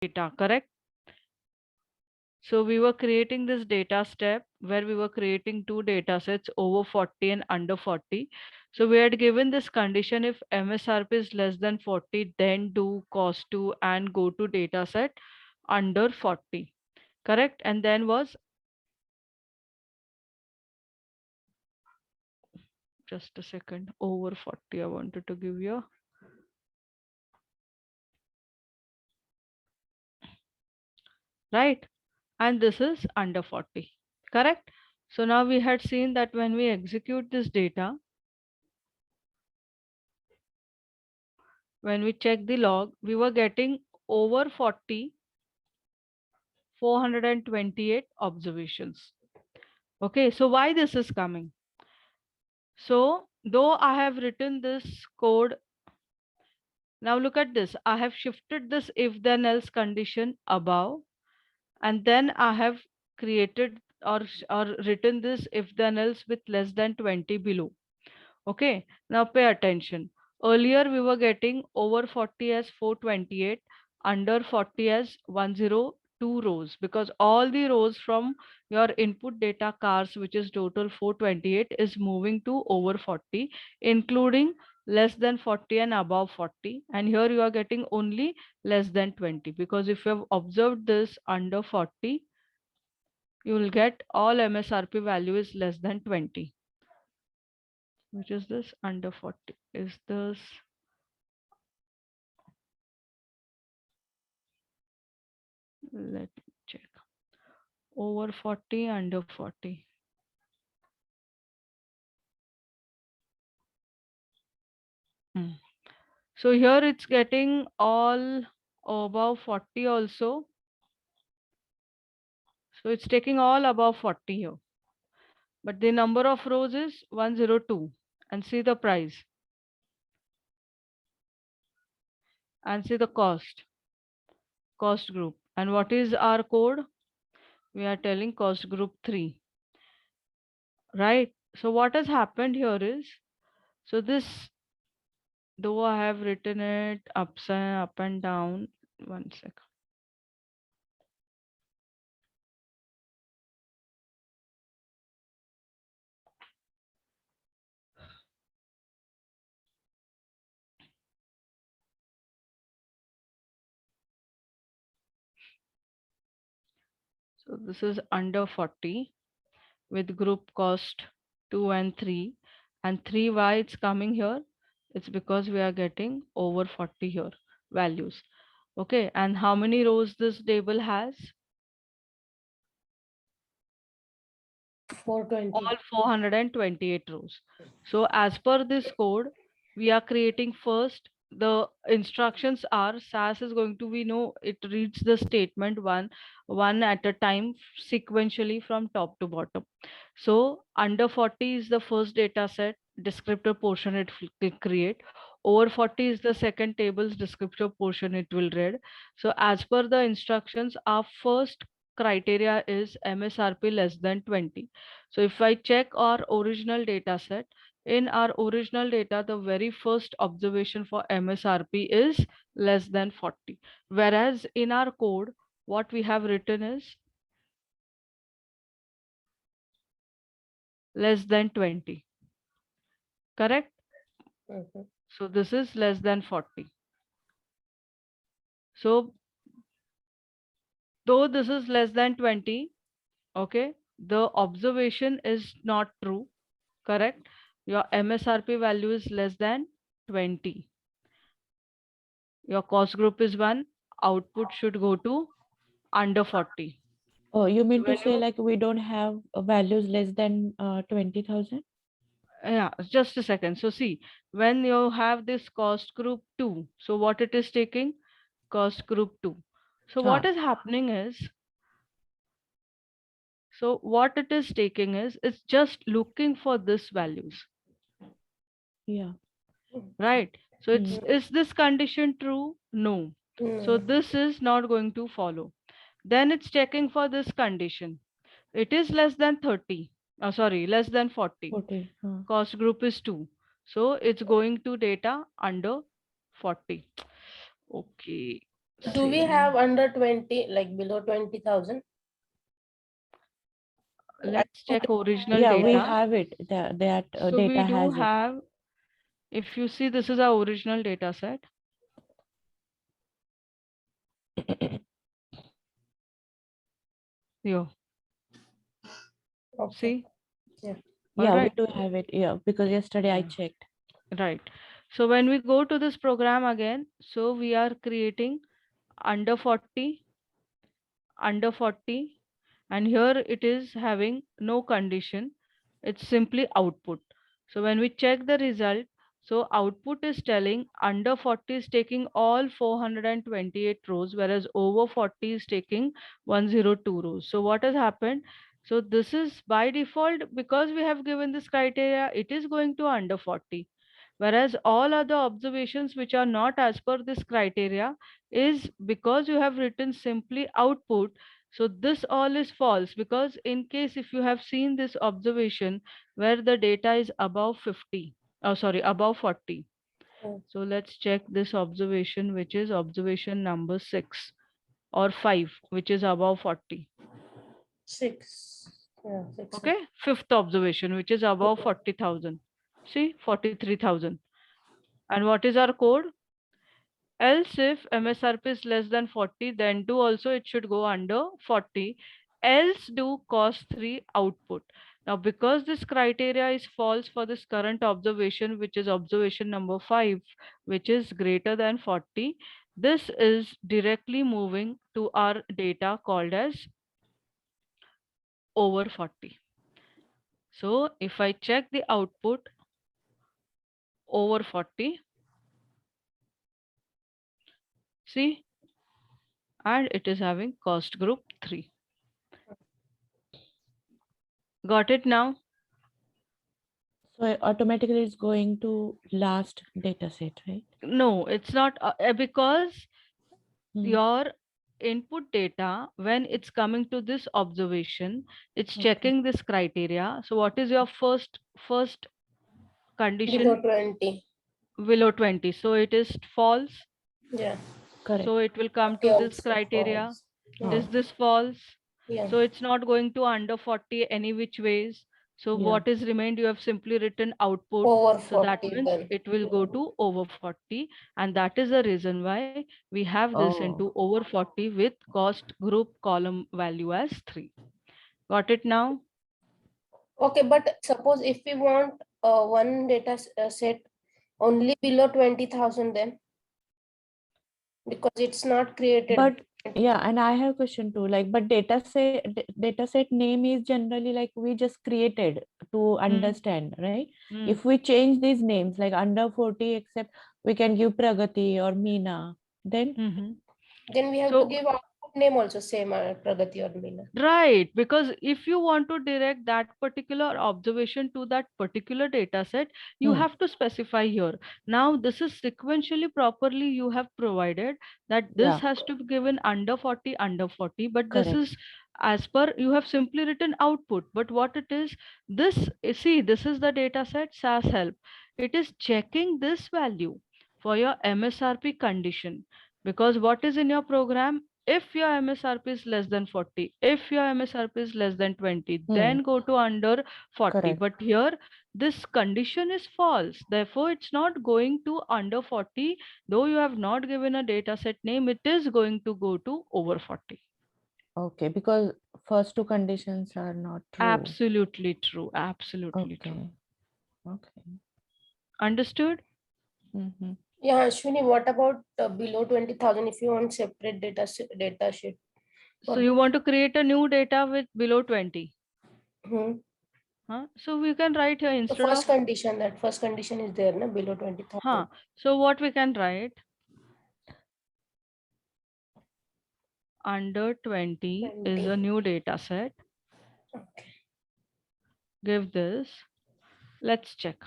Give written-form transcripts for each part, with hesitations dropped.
data, correct? So we were creating this data step where we were creating two data sets over 40 and under 40. So we had given this condition: if MSRP is less than 40, then do cost to and go to data set under 40, correct? And then was, just a second, over 40, I wanted to give you, right? And this is under 40, correct? So now we had seen that when we execute this data, when we check the log, we were getting over 40, 428 observations. Okay, so why this is coming? So though I have written this code, now look at this. I have shifted this if then else condition above, and then I have created or written this if then else with less than 20 below. Okay, now pay attention. Earlier we were getting over 40 as 428, under 40 as 102 rows, because all the rows from your input data cars, which is total 428, is moving to over 40, including less than 40 and above 40. And here you are getting only less than 20, because if you have observed this under 40, you will get all MSRP value is less than 20. Which is this under 40? Is this, let me check, over 40, under 40? Hmm. So here it's getting all above 40 also. So it's taking all above 40 here. But the number of rows is 102. And see the price. And see the cost group. And what is our code? We are telling cost group 3. Right? So what has happened here is, so this, though I have written it upside up and down, one second. So this is under 40 with group cost 2 and 3. And 3, why it's coming here? It's because we are getting over 40 here values. Okay, and how many rows this table has? 420. All 428 rows. So as per this code, we are creating first, the instructions are SAS is going to, we know it reads the statement one at a time sequentially from top to bottom. So under 40 is the first data set descriptor portion it will create. Over 40 is the second table's descriptor portion it will read. So as per the instructions, our first criteria is MSRP less than 20. So if I check our original data set, in our original data, the very first observation for MSRP is less than 40. Whereas in our code, what we have written is less than 20. Correct? So this is less than 40. So though this is less than 20, okay, the observation is not true. Correct? Your MSRP value is less than 20. Your cost group is 1. Output should go to under 40. Oh, you So mean to when say you, like we don't have values less than 20,000? yeah, just a second. So see, when you have this cost group 2, so what it is taking? Cost group 2. So what Ah, is happening is, so what it is taking is, it's just looking for this values, yeah. right? So Hmm. it's, is this condition true? No. So this is not going to follow. Then it's checking for this condition. It is less than 30. Sorry, less than 40. 40. Cost group is 2. So it's going to data under 40. Okay. Do we See, have under 20, like below 20,000? let's check original Yeah, we data. have it. That So we data do has it. have, if you see, this is our original data set. Yo, Okay. see? Yeah. Yeah, Alright, we do have it. Yeah, because yesterday I Yeah. checked. right. So when we go to this program again, so we are creating under 40, under 40, and here it is having no condition. It's simply output. So when we check the result, so output is telling under 40 is taking all 428 rows, whereas over 40 is taking 102 rows. So what has happened? So this is by default, because we have given this criteria, it is going to under 40. Whereas all other observations which are not as per this criteria is because you have written simply output. So this all is false, because in case if you have seen this observation where the data is above 50, oh sorry, above 40. Mm. So let's check this observation, which is observation number 6 or 5, which is above 40. 6. Yeah, 6. Okay, fifth observation, which is above 40,000. See, 43,000. And what is our code? Else if MSRP is less than 40, then do also it should go under 40. Else do cost 3 output. Now, because this criteria is false for this current observation, which is observation number 5, which is greater than 40, this is directly moving to our data called as over 40. So if I check the output over 40, see, and it is having cost group 3. Got it now? So automatically it's going to last data set, right? No, it's not because Hmm. your input data, when it's coming to this observation, it's Okay. checking this criteria. So what is your first Below condition? 20. Below 20. So it is false. Yeah. Correct. So it will come 40 to this also criteria. false. Yeah. Is this false? Yeah. So it's not going to under 40 any which ways. So Yeah. what is remained, you have simply written output. Over So that 40 means then. it will go to over 40. And that is the reason why we have this into Oh, over 40 with cost group column value as 3. Got it now? Okay, but suppose if we want one data set only below 20,000 then, because it's not created. but yeah, and I have a question too. Like, but data set name is generally like we just created to understand, right? Hmm. If we change these names, like under 40, except we can give Pragati or Meena, then Mhm. Then we have So to give output name also same Pragati or Meena. right, because if you want to direct that particular observation to that particular data set, you Hmm. have to specify here. Now, this is sequentially properly you have provided that this Yeah, has to be given under 40, but this correct. is as per you have simply written output. But what it is, this, see, this is the data set SAS help. It is checking this value for your MSRP condition, because what is in your program, if your MSRP is less than 40, if your MSRP is less than 20, Hmm. then go to under 40. Correct. But here, this condition is false. Therefore, it's not going to under 40. Though you have not given a data set name, it is going to go to over 40. Okay, because first two conditions are not true. Absolutely true. Absolutely true. Okay. Okay. Understood? Mm-hmm. Yeah, Ashwini, what about below 20,000 if you want separate data sheet? So you want to create a new data with below 20. Hmm. Huh? So we can write here The instead first of, condition, that first condition is there, na, below 20,000. huh? So what we can write? Under 20 is 20. a new data set. Okay. Give this. Let's check.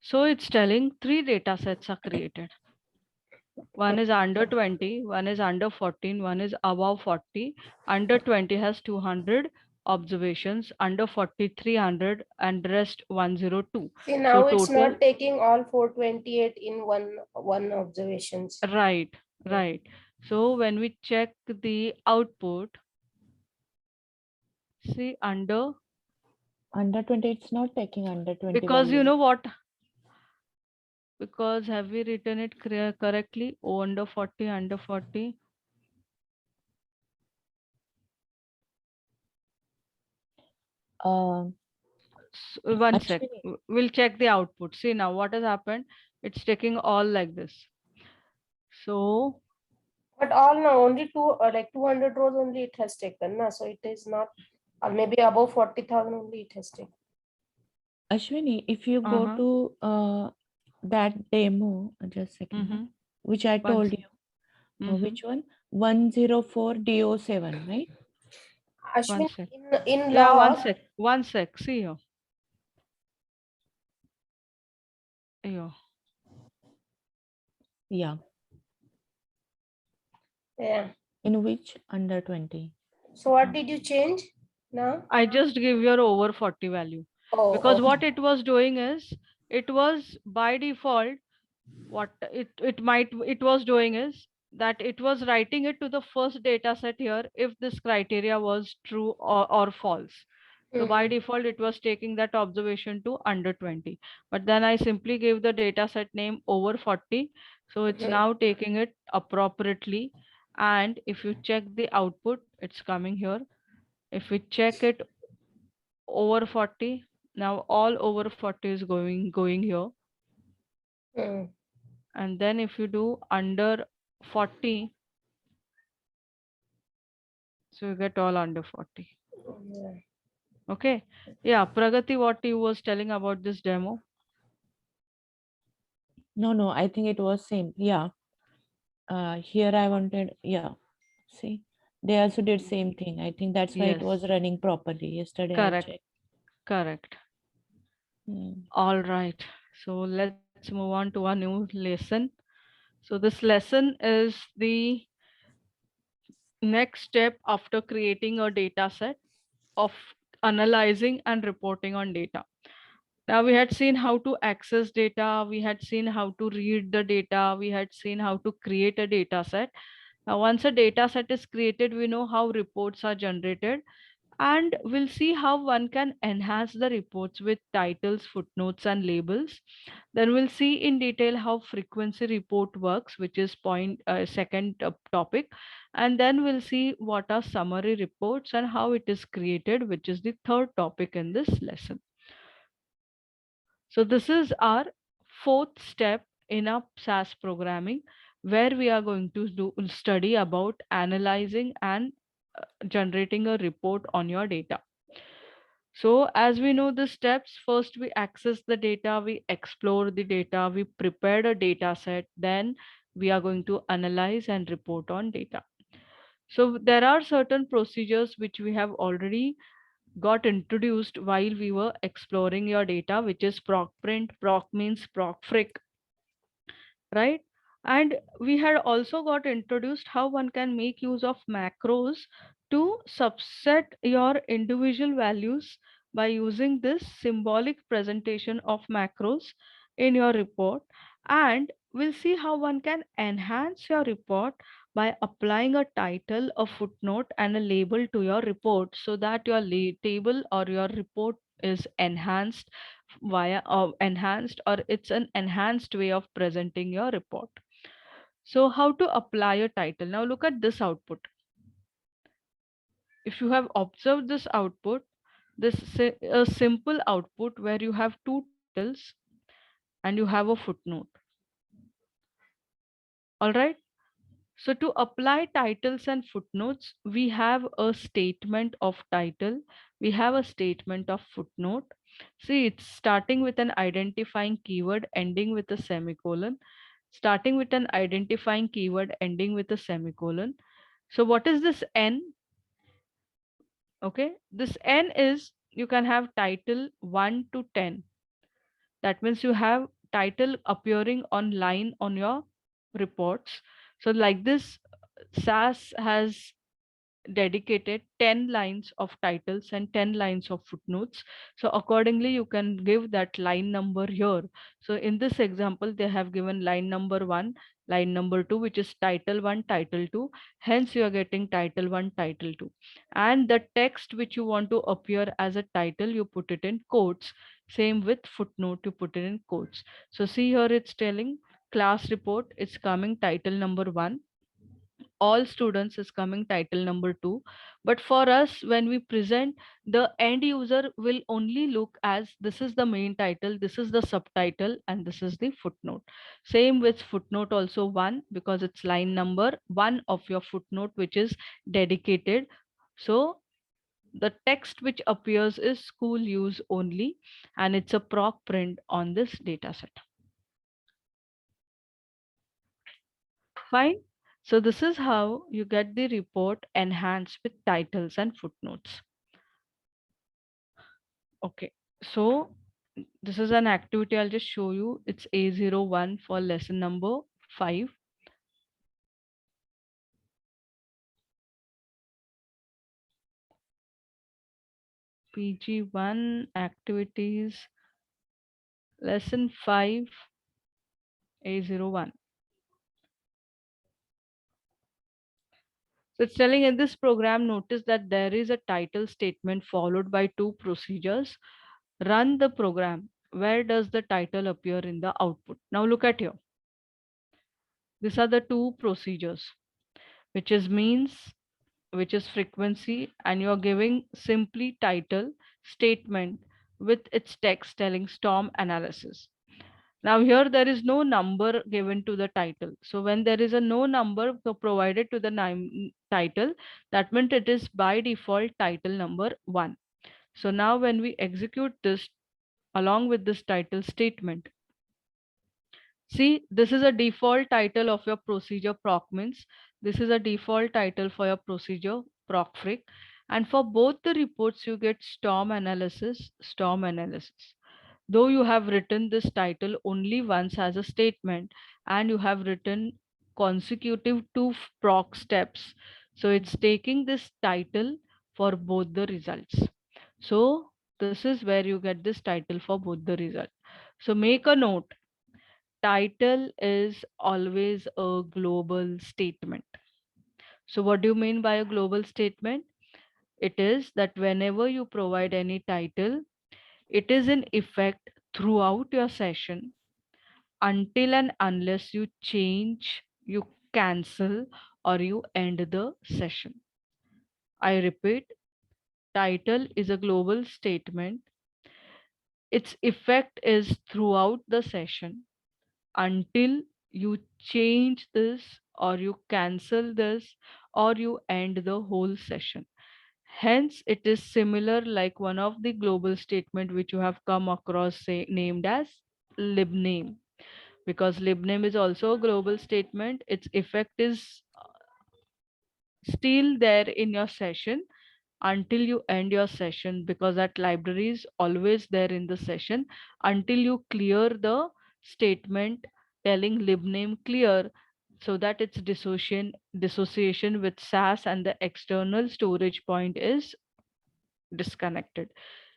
So it's telling 3 data sets are created. One is under 20, one is under 14, one is above 40. Under 20 has 200, observations, under 40 300 and rest 102. See, now it's total, not taking all 428 in one observations. right, right. So when we check the output, see under, Under 20, it's not taking under 20 because you value. know what, because have we written it correctly? Oh, under 40, under 40. Um, One sec, Ashwini, we'll check the output. See now what has happened. It's taking all like this. So But all now only like 200 rows only it has taken. Na? So it is not, or maybe above 40,000 only it has taken. Ashwini, if you go Uh-huh. to that demo, just a second, Mm-hmm. which I One told sec. you, Mm-hmm. which one? 104 DO7, right? Ashwin, sec. in Yeah, log, one sec. See here. Here. Yeah. yeah. In which under 20? So what did you change now? I just give your over 40 value. Oh, Because what okay. it was doing is, it was by default, what it was doing is that it was writing it to the first data set here if this criteria was true or false. So by Mhm. default, it was taking that observation to under 20. But then I simply gave the data set name over 40. So it's Mhm. now taking it appropriately. And if you check the output, it's coming here. If we check it over 40, now all over 40 is going here. Mm. And then if you do under 40, so you get all under 40. Yeah. Okay. Yeah, Pragati, what you was telling about this demo? No, I think it was same. Yeah. Here I wanted, yeah. See, they also did same thing. I think that's why it Yes, was running properly. Yesterday I correct, checked. correct. Hmm. All right. So let's move on to our new lesson. So this lesson is the next step after creating a data set of analyzing and reporting on data. Now we had seen how to access data, we had seen how to read the data, we had seen how to create a data set. Now once a data set is created, we know how reports are generated, and we'll see how one can enhance the reports with titles, footnotes, and labels. Then we'll see in detail how frequency report works, which is second topic. And then we'll see what are summary reports and how it is created, which is the third topic in this lesson. So this is our fourth step in our SAS programming, where we are going to study about analyzing and generating a report on your data. So as we know the steps, first we access the data, we explore the data, we prepare a data set, then we are going to analyze and report on data. So there are certain procedures which we have already got introduced while we were exploring your data, which is proc print. Proc means proc fric, right? And we had also got introduced how one can make use of macros to subset your individual values by using this symbolic presentation of macros in your report. And we'll see how one can enhance your report by applying a title, a footnote, and a label to your report so that your table or your report is enhanced via enhanced, or it's an enhanced way of presenting your report. So how to apply a title? Now look at this output. If you have observed this output, this is a simple output where you have two titles and you have a footnote. All right. So to apply titles and footnotes, we have a statement of title, we have a statement of footnote. See, it's starting with an identifying keyword, ending with a semicolon, starting with an identifying keyword, ending with a semicolon. So what is this N? Okay, this N is, you can have title 1 to 10. That means you have title appearing on line on your reports. So like this, SAS has dedicated 10 lines of titles and 10 lines of footnotes. So accordingly, you can give that line number here. So in this example, they have given line number 1, line number 2, which is title 1, title 2. Hence, you are getting title 1, title 2. And the text which you want to appear as a title, you put it in quotes. Same with footnote, you put it in quotes. So see here, it's telling class report, it's coming title number 1. All students is coming title number 2. But for us, when we present, the end user will only look as this is the main title, this is the subtitle, and this is the footnote. Same with footnote also 1, because it's line number 1 of your footnote, which is dedicated. So the text which appears is school use only, and it's a proc print on this data set. Fine. So this is how you get the report enhanced with titles and footnotes. Okay, so this is an activity I'll just show you. It's A01 for lesson number 5. PG1 activities, lesson 5, A01. So it's telling in this program, notice that there is a title statement followed by 2 procedures. Run the program. Where does the title appear in the output? Now look at here. These are the 2 procedures, which is means, which is frequency, and you're giving simply title statement with its text telling storm analysis. Now here there is no number given to the title. So when there is a no number provided to the title, that means it is by default title number 1. So now when we execute this along with this title statement, see, this is a default title of your procedure proc means. This is a default title for your procedure proc fric. And for both the reports, you get storm analysis, storm analysis. Though you have written this title only once as a statement, and you have written consecutive 2 proc steps. So it's taking this title for both the results. So this is where you get this title for both the result. So make a note. Title is always a global statement. So what do you mean by a global statement? It is that whenever you provide any title, it is in effect throughout your session until and unless you change, you cancel, or you end the session. I repeat, title is a global statement. Its effect is throughout the session until you change this or you cancel this or you end the whole session. Hence, it is similar like one of the global statement which you have come across named as libname, because libname is also a global statement. Its effect is still there in your session until you end your session, because that library is always there in the session until you clear the statement telling libname clear, so that its dissociation with SAS and the external storage point is disconnected.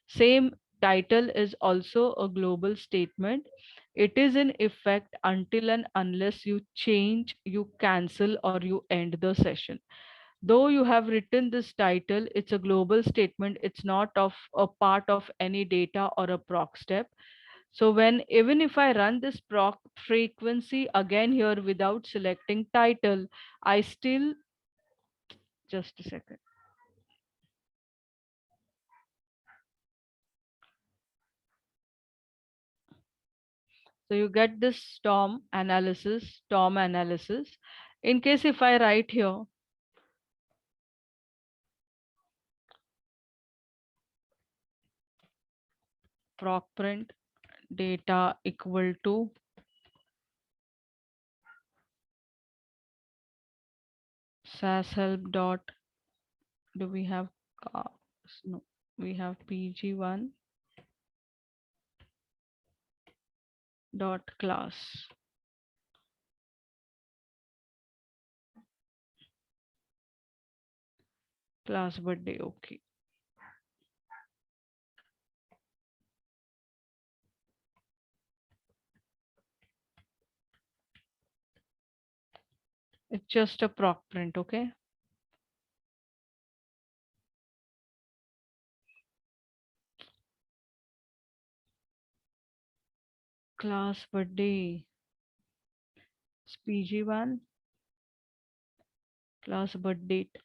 Same, title is also a global statement. It is in effect until and unless you change, you cancel, or you end the session. Though you have written this title, it's a global statement. It's not of a part of any data or a proc step. So when, even if I run this proc frequency again here without selecting title, I still, just a second. So you get this storm analysis, storm analysis. In case if I write here, proc print data equal to SAS help dot, do we have, no, we have PG1 dot class. Class birthday, okay. It's just a proc print, okay? Class birthday, it's PG1, class birth date.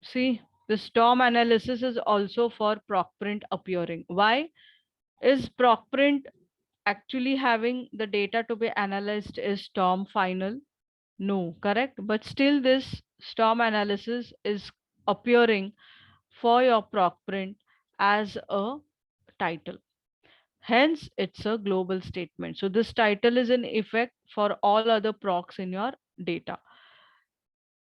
See, the storm analysis is also for proc print appearing. Why? Is proc print actually having the data to be analyzed is storm final? No, correct. But still this storm analysis is appearing for your proc print as a title. Hence, it's a global statement. So this title is in effect for all other procs in your data.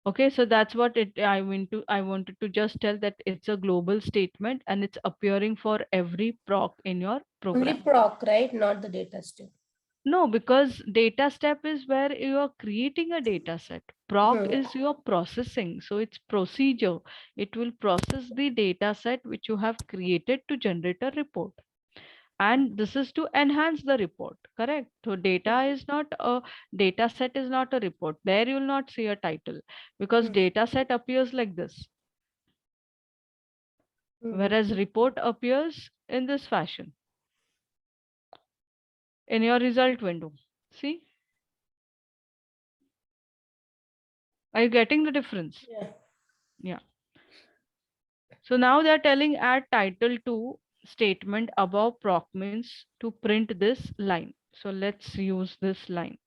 Okay, so that's what I wanted to just tell that it's a global statement and it's appearing for every proc in your Only program. proc, right? Not the data step. No, because data step is where you are creating a data set. Proc is your processing. So it's procedure. It will process the data set which you have created to generate a report. And this is to enhance the report, correct? So data set is not a report. There you will not see a title because data set appears like this. Whereas report appears in this fashion in your result window. See? Are you getting the difference? Yeah. Yeah. So now they're telling add title to statement above proc means to print this line. So let's use this line.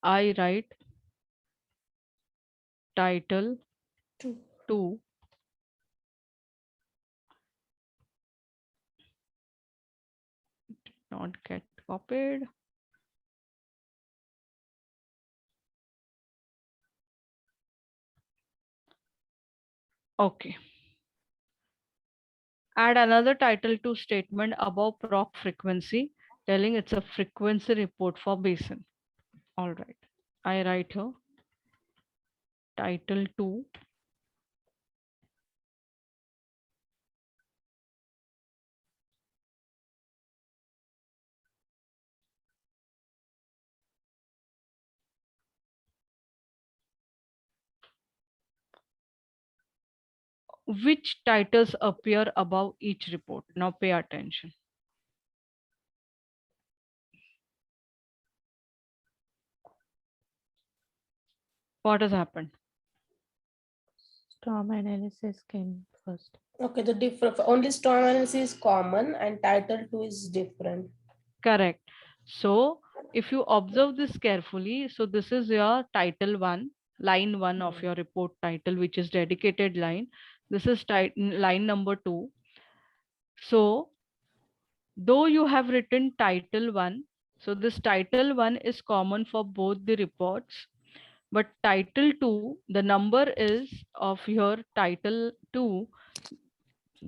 I write title to not get copied. Okay. Add another title to statement above proc frequency, telling it's a frequency report for basin. All right. I write here title to which titles appear above each report. Now pay attention. What has happened? Storm analysis came first. Okay, the different only storm analysis is common and title 2 is different. Correct. So if you observe this carefully, so this is your title 1, line 1 of your report title, which is dedicated line. This is line number 2. So though you have written title 1, so this title 1 is common for both the reports, but title 2, the number is of your title 2,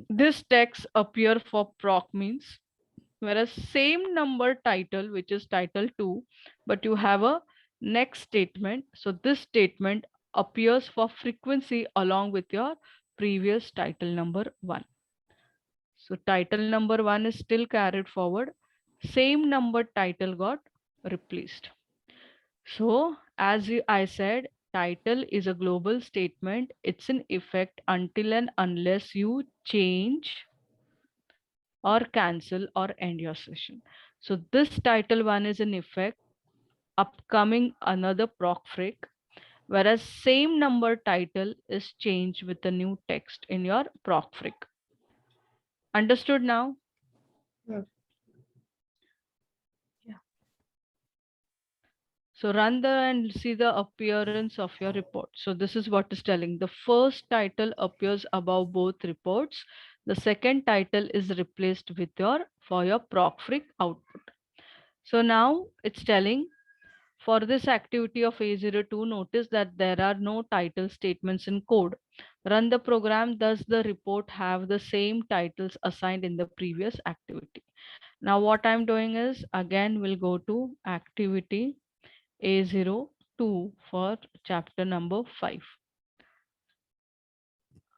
this text appear for proc means, whereas same number title, which is title 2, but you have a next statement. So this statement appears for frequency along with your previous title number 1. So title number 1 is still carried forward. Same number title got replaced. So as I said, title is a global statement. It's in effect until and unless you change or cancel or end your session. So this title 1 is in effect, upcoming another proc freq, whereas same number title is changed with the new text in your proc freq. Understood now? Yeah. So run and see the appearance of your report. So this is what is telling. The first title appears above both reports. The second title is replaced with for your proc freq output. So now it's telling for this activity of A02, notice that there are no title statements in code. Run the program. Does the report have the same titles assigned in the previous activity? Now what I'm doing is, again, we'll go to activity A02 for chapter number 5.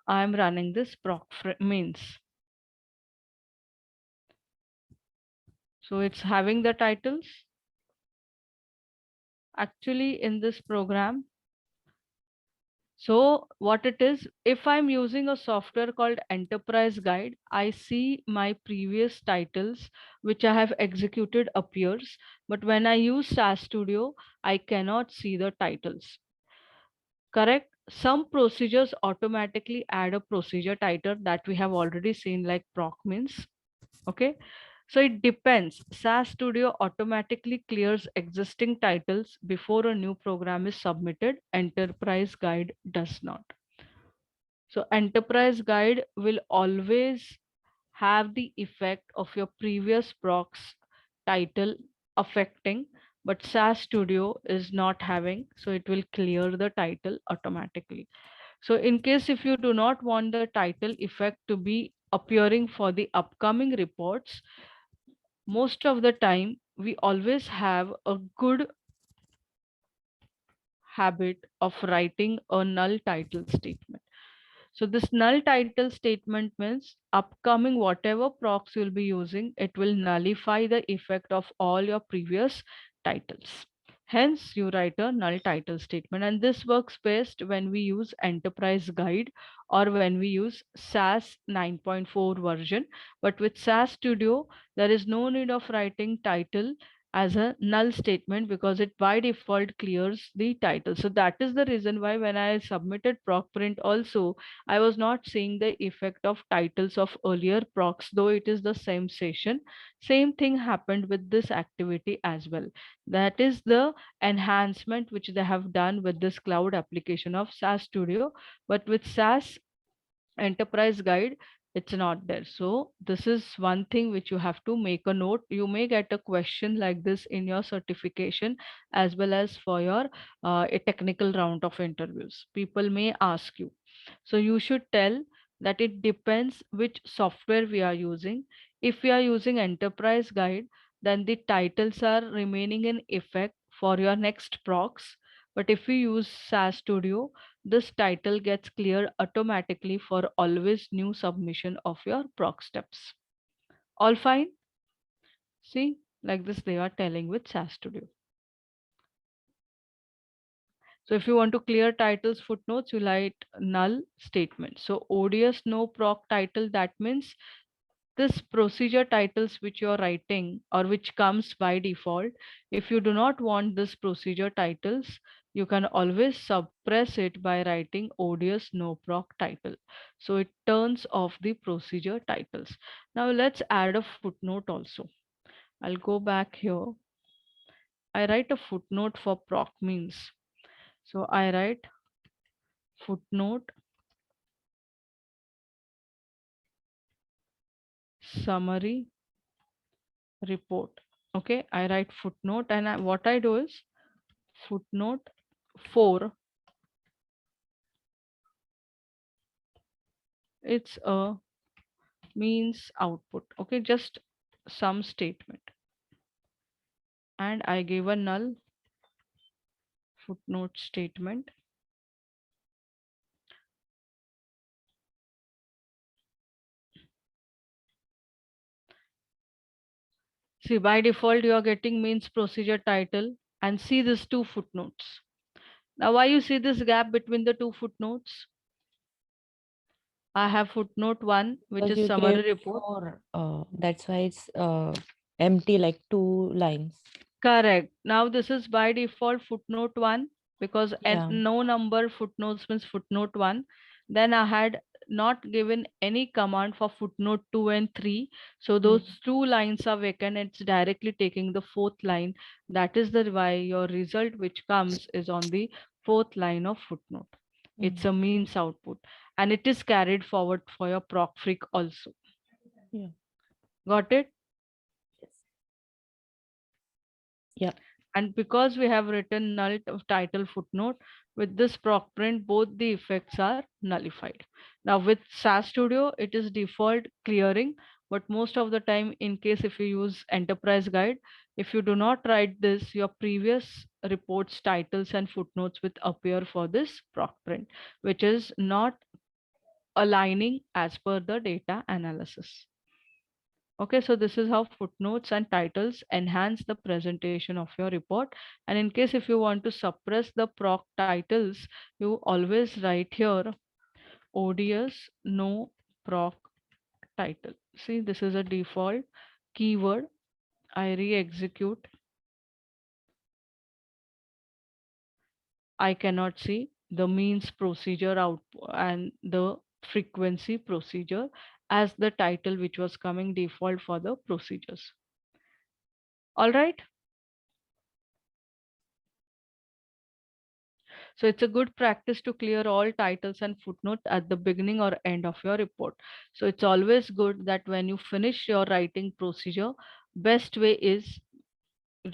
I'm running this proc means. So it's having the titles. Actually, in this program, so what it is, if I'm using a software called Enterprise Guide, I see my previous titles which I have executed appears, but when I use SAS Studio, I cannot see the titles. Correct? Some procedures automatically add a procedure title that we have already seen, like proc means. Okay. So it depends. SAS Studio automatically clears existing titles before a new program is submitted. Enterprise Guide does not. So Enterprise Guide will always have the effect of your previous procs title affecting, but SAS Studio is not having, so it will clear the title automatically. So in case if you do not want the title effect to be appearing for the upcoming reports, most of the time we always have a good habit of writing a null title statement. So this null title statement means upcoming whatever procs you'll be using, it will nullify the effect of all your previous titles. Hence, you write a null title statement, and this works best when we use Enterprise Guide or when we use SAS 9.4 version. But with SAS Studio, there is no need of writing title as a null statement because it by default clears the title. So that is the reason why when I submitted proc print also, I was not seeing the effect of titles of earlier procs, though it is the same session. Same thing happened with this activity as well. That is the enhancement which they have done with this cloud application of SAS Studio. But with SAS Enterprise Guide, it's not there. So this is one thing which you have to make a note. You may get a question like this in your certification as well as for your a technical round of interviews. People may ask you. So you should tell that it depends which software we are using. If we are using Enterprise Guide, then the titles are remaining in effect for your next procs. But if we use SAS Studio, this title gets cleared automatically for always new submission of your proc steps. All fine? See, like this they are telling with SAS Studio. So if you want to clear titles, footnotes, you write null statement. So ODS no proc title, that means this procedure titles which you're writing or which comes by default, if you do not want this procedure titles, you can always suppress it by writing ODS no proc title. So it turns off the procedure titles. Now let's add a footnote also. I'll go back here. I write a footnote for proc means. So I write footnote summary report. Okay, I write footnote and what I do is footnote 4. It's a means output. Okay, just some statement. And I give a null footnote statement. See, by default, you are getting means procedure title and see these two footnotes. Now, why you see this gap between the two footnotes? I have footnote 1, which Because is you summary gave report. 4, that's why it's empty, like 2 lines. Correct. Now, this is by default footnote 1 because Yeah. no number footnotes means footnote 1. Then I had not given any command for footnote 2 and 3. So those 2 lines are vacant. It's directly taking the 4th line. That is the why your result which comes is on the 4th line of footnote. It's a means output and it is carried forward for your proc.freq also. Yeah. Got it? Yeah. And because we have written null title footnote, with this proc print, both the effects are nullified. Now with SAS Studio, it is default clearing, but most of the time, in case if you use Enterprise Guide, if you do not write this, your previous reports titles and footnotes will appear for this proc print, which is not aligning as per the data analysis. Okay, so this is how footnotes and titles enhance the presentation of your report. And in case if you want to suppress the proc titles, you always write here ODS no proc title. See, this is a default keyword. I re-execute. I cannot see the means procedure out and the frequency procedure as the title which was coming default for the procedures. All right. So it's a good practice to clear all titles and footnotes at the beginning or end of your report. So it's always good that when you finish your writing procedure, best way is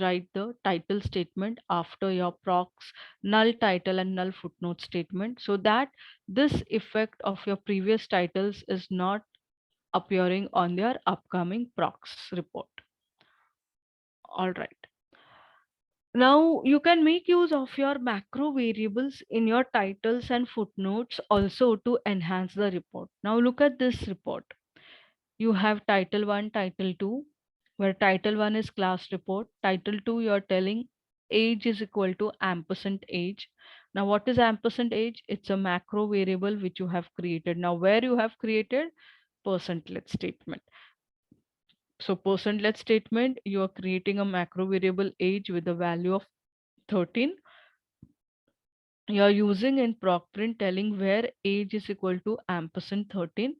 write the title statement after your procs, null title and null footnote statement, so that this effect of your previous titles is not appearing on their upcoming procs report. All right. Now you can make use of your macro variables in your titles and footnotes also to enhance the report. Now look at this report. You have title 1, title 2, where title 1 is class report. Title 2, you're telling age is equal to ampersand age. Now what is ampersand age? It's a macro variable which you have created. Now where you have created percentlet statement. So percentlet statement, you are creating a macro variable age with a value of 13. You are using in proc print telling where age is equal to ampersand 13,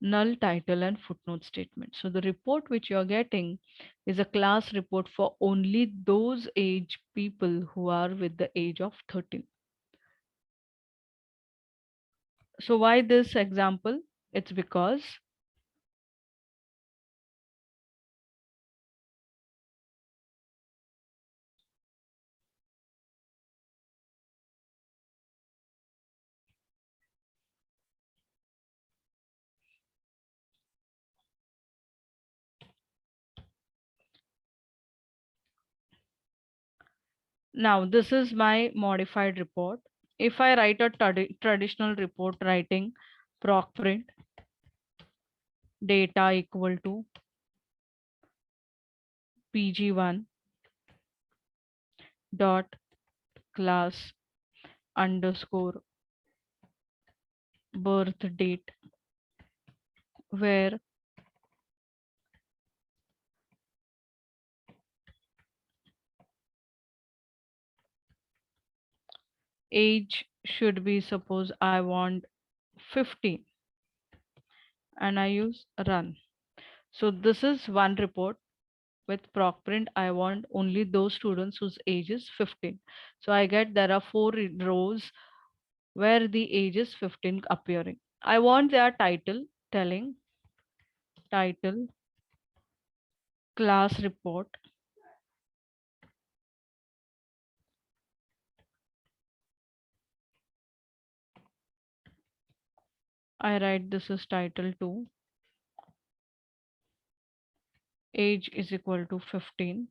null title and footnote statement. So the report which you are getting is a class report for only those age people who are with the age of 13. So why this example? It's because now this is my modified report. If I write a traditional report writing proc print data equal to pg1 dot class underscore birth date, where age should be, suppose I want 15 and I use run. So this is one report with proc print. I want only those students whose age is 15. So I get there are 4 rows where the age is 15 appearing. I want their title telling title class report. I write this is title 2. Age is equal to 15.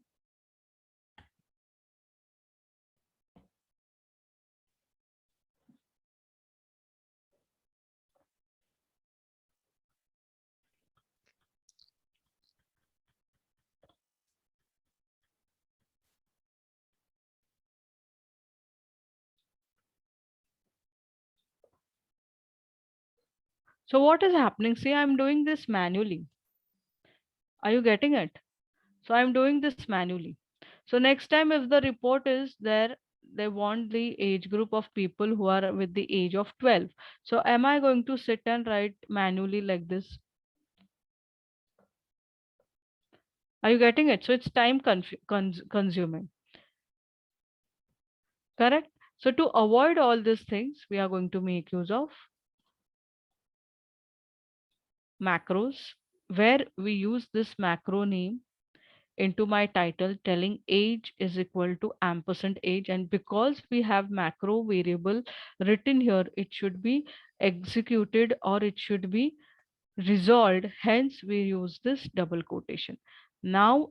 So what is happening? See, I'm doing this manually. Are you getting it? So I'm doing this manually. So next time if the report is there, they want the age group of people who are with the age of 12. So am I going to sit and write manually like this? Are you getting it? So it's time consuming. Correct? So to avoid all these things, we are going to make use of macros, where we use this macro name into my title telling age is equal to ampersand age, and because we have macro variable written here, it should be executed or it should be resolved, hence we use this double quotation. Now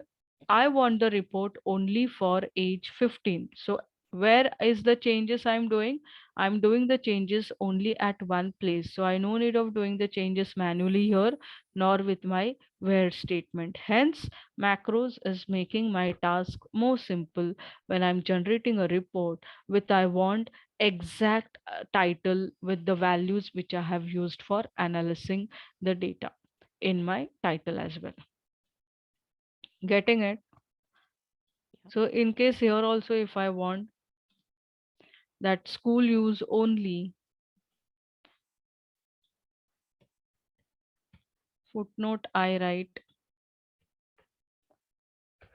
I want the report only for age 15. So where is the changes I'm doing? I'm doing the changes only at one place. So I no need of doing the changes manually here nor with my where statement. Hence macros is making my task more simple when I'm generating a report with I want exact title with the values which I have used for analyzing the data in my title as well. Getting it? So in case here also, if I want that school use only, footnote I write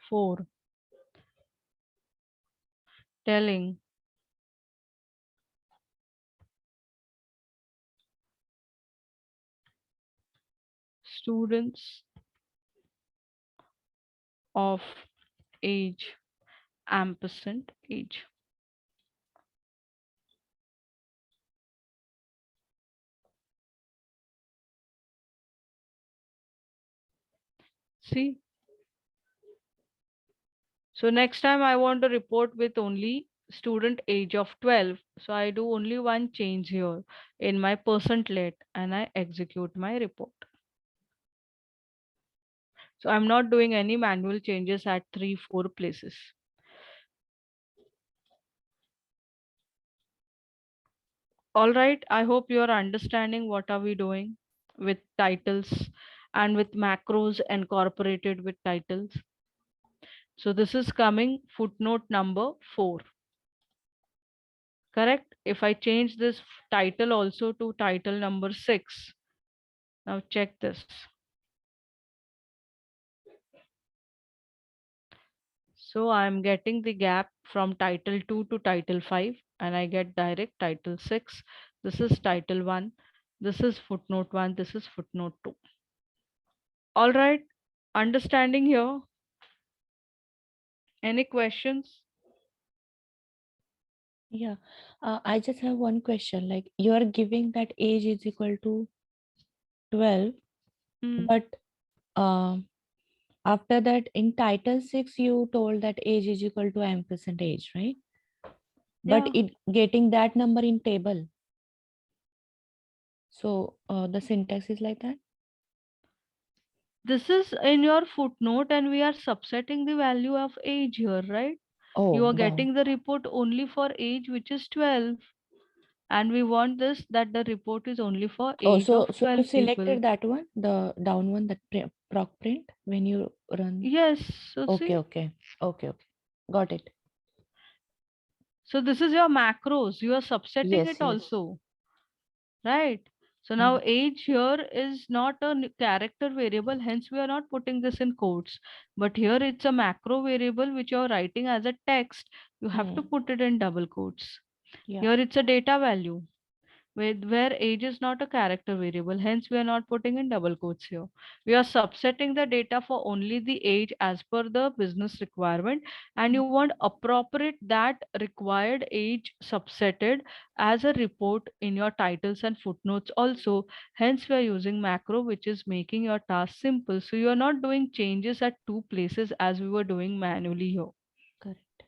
4 telling students of age ampersand age. See? So next time I want to report with only student age of 12. So I do only one change here in my percentlet and I execute my report. So I'm not doing any manual changes at 3-4 places. All right, I hope you're understanding what are we doing with titles and with macros incorporated with titles. So this is coming footnote number 4. Correct? If I change this title also to title number 6. Now check this. So I'm getting the gap from title 2 to title 5 and I get direct title 6. This is title 1. This is footnote 1. This is footnote 2. All right. Understanding here. Any questions? Yeah, I just have one question. Like you are giving that age is equal to 12, Hmm. but after that in title 6 you told that age is equal to ampersand age, right? But Yeah. it getting that number in table. So the syntax is like that. This is in your footnote and we are subsetting the value of age here, right? Oh, You are down. getting the report only for age which is 12. And we want this that the report is only for Oh, age of so you 12 people. selected that one, the down one, that proc print when you run. Yes. So Okay, see. okay, okay, okay. Got it. So this is your macros. You are subsetting Yes, it yes. also, right? So now Mhm. age here is not a character variable, hence we are not putting this in quotes. But here it's a macro variable which you're writing as a text. You have to put it in double quotes. Yeah, Here it's a data value where age is not a character variable. Hence, we are not putting in double quotes here. We are subsetting the data for only the age as per the business requirement, and you want appropriate that required age subsetted as a report in your titles and footnotes also. Hence, we are using macro, which is making your task simple. So you are not doing changes at two places as we were doing manually here. correct.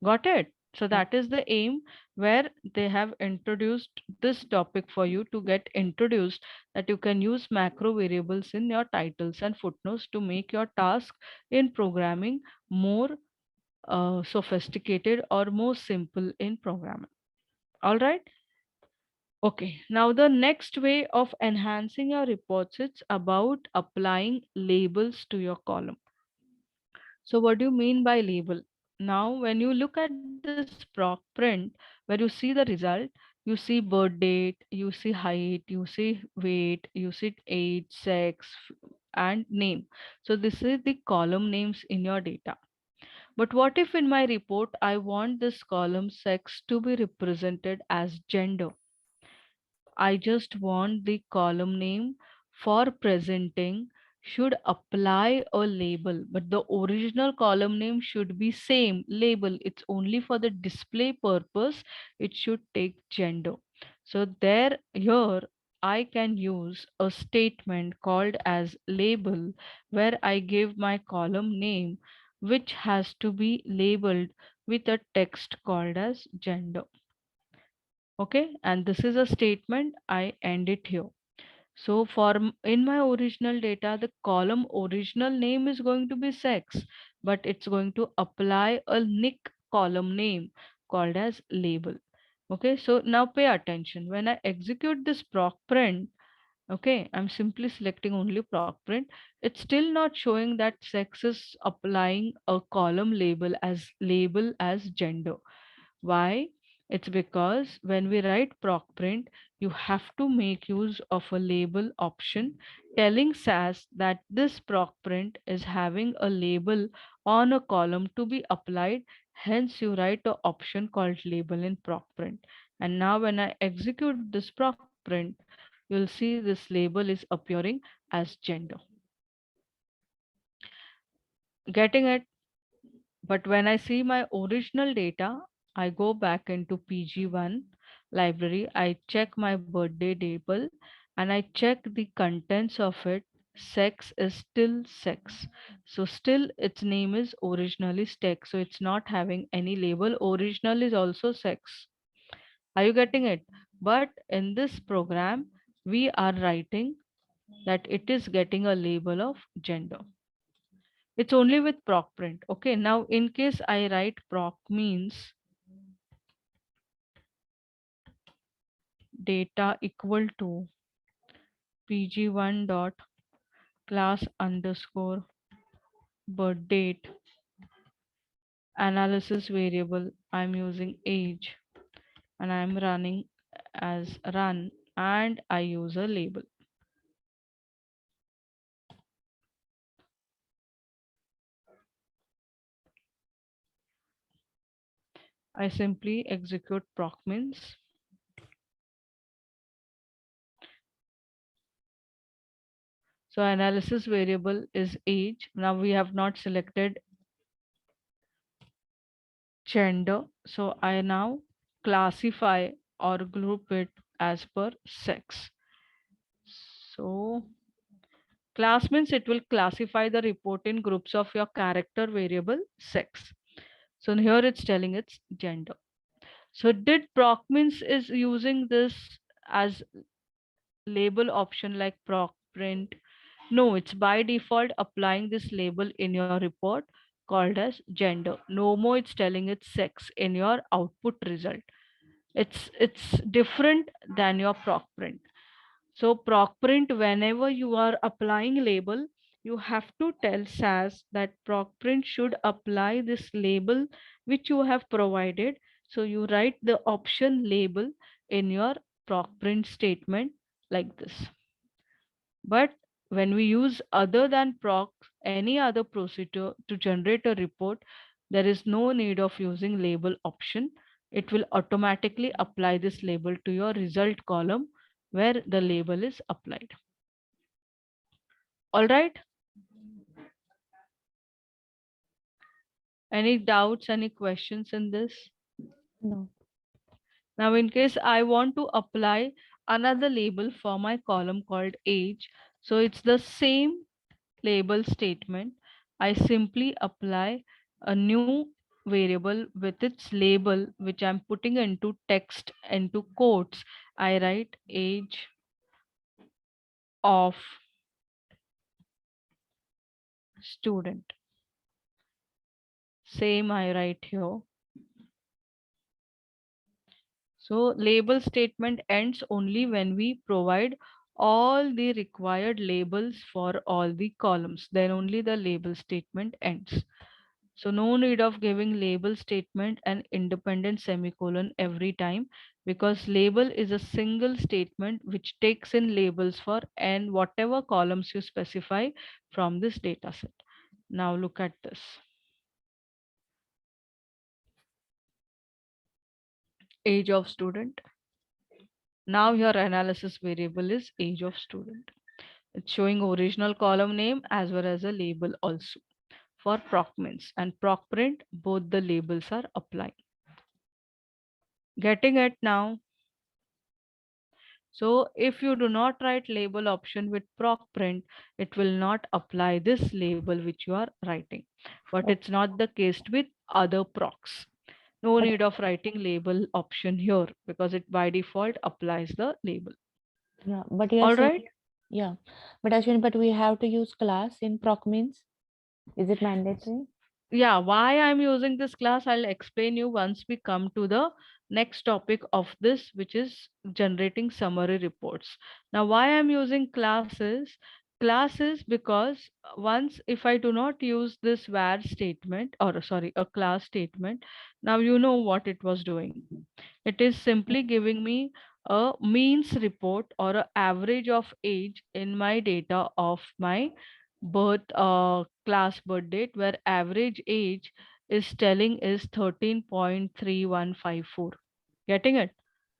Got it? So Yeah. that is the aim where they have introduced this topic for you to get introduced that you can use macro variables in your titles and footnotes to make your task in programming more sophisticated or more simple in programming. All right. Okay. Now the next way of enhancing your reports, it's about applying labels to your column. So what do you mean by label? Now, when you look at this proc print, where you see the result, you see birth date, you see height, you see weight, you see age, sex, and name. So this is the column names in your data. But what if in my report, I want this column sex to be represented as gender? I just want the column name for presenting should apply a label, but the original column name should be same label. It's only for the display purpose. It should take gender. So there here I can use a statement called as label where I give my column name which has to be labeled with a text called as gender. Okay, and this is a statement. I end it here. So in my original data, the column original name is going to be sex, but it's going to apply a nick column name called as label. Okay, so now pay attention. When I execute this proc print, okay, I'm simply selecting only proc print. It's still not showing that sex is applying a column label as gender. Why? It's because when we write proc print, you have to make use of a label option telling SAS that this proc print is having a label on a column to be applied. Hence, you write an option called label in proc print. And now when I execute this proc print, you'll see this label is appearing as gender. Getting it? But when I see my original data, I go back into PG1 library, I check my birthday table and I check the contents of it. Sex is still sex. So still its name is originally sex. So it's not having any label. Original is also sex. Are you getting it? But in this program, we are writing that it is getting a label of gender. It's only with proc print. Okay, now in case I write proc means data equal to pg1 dot class underscore birth date analysis variable. I'm using age and I'm running as run and I use a label. I simply execute proc means. So analysis variable is age. Now we have not selected gender. So I now classify or group it as per sex. So class means it will classify the report in groups of your character variable sex. So here it's telling its gender. So did proc means is using this as label option like proc print? No, it's by default applying this label in your report called as gender. No more it's telling it sex in your output result. It's different than your proc print. So proc print, whenever you are applying label, you have to tell SAS that proc print should apply this label which you have provided. So you write the option label in your proc print statement like this. But when we use other than proc, any other procedure to generate a report, there is no need of using label option. It will automatically apply this label to your result column where the label is applied. All right. Any doubts, any questions in this? No. Now, in case I want to apply another label for my column called age, so it's the same label statement. I simply apply a new variable with its label, which I'm putting into text into quotes. I write age of student. Same I write here. So label statement ends only when we provide all the required labels for all the columns. Then only the label statement ends. So no need of giving label statement an independent semicolon every time, because label is a single statement which takes in labels for and whatever columns you specify from this data set. Now look at this. Age of student. Now your analysis variable is age of student. It's showing original column name as well as a label also for procmins and procprint. Both the labels are applying. Getting it now? So if you do not write label option with procprint, it will not apply this label which you are writing. But Okay. it's not the case with other procs. No But need of writing label option here because it by default applies the label. yeah, but you're All saying, right. yeah, but Ashwin, but we have to use class in proc means. Is it mandatory? Yeah, why I'm using this class, I'll explain you once we come to the next topic of this, which is generating summary reports. Now, why I'm using classes because once if I do not use this var statement, or sorry, a class statement, now you know what it was doing. It is simply giving me a means report or a average of age in my data of my birth class birth date, where average age is telling is 13.3154. Getting it?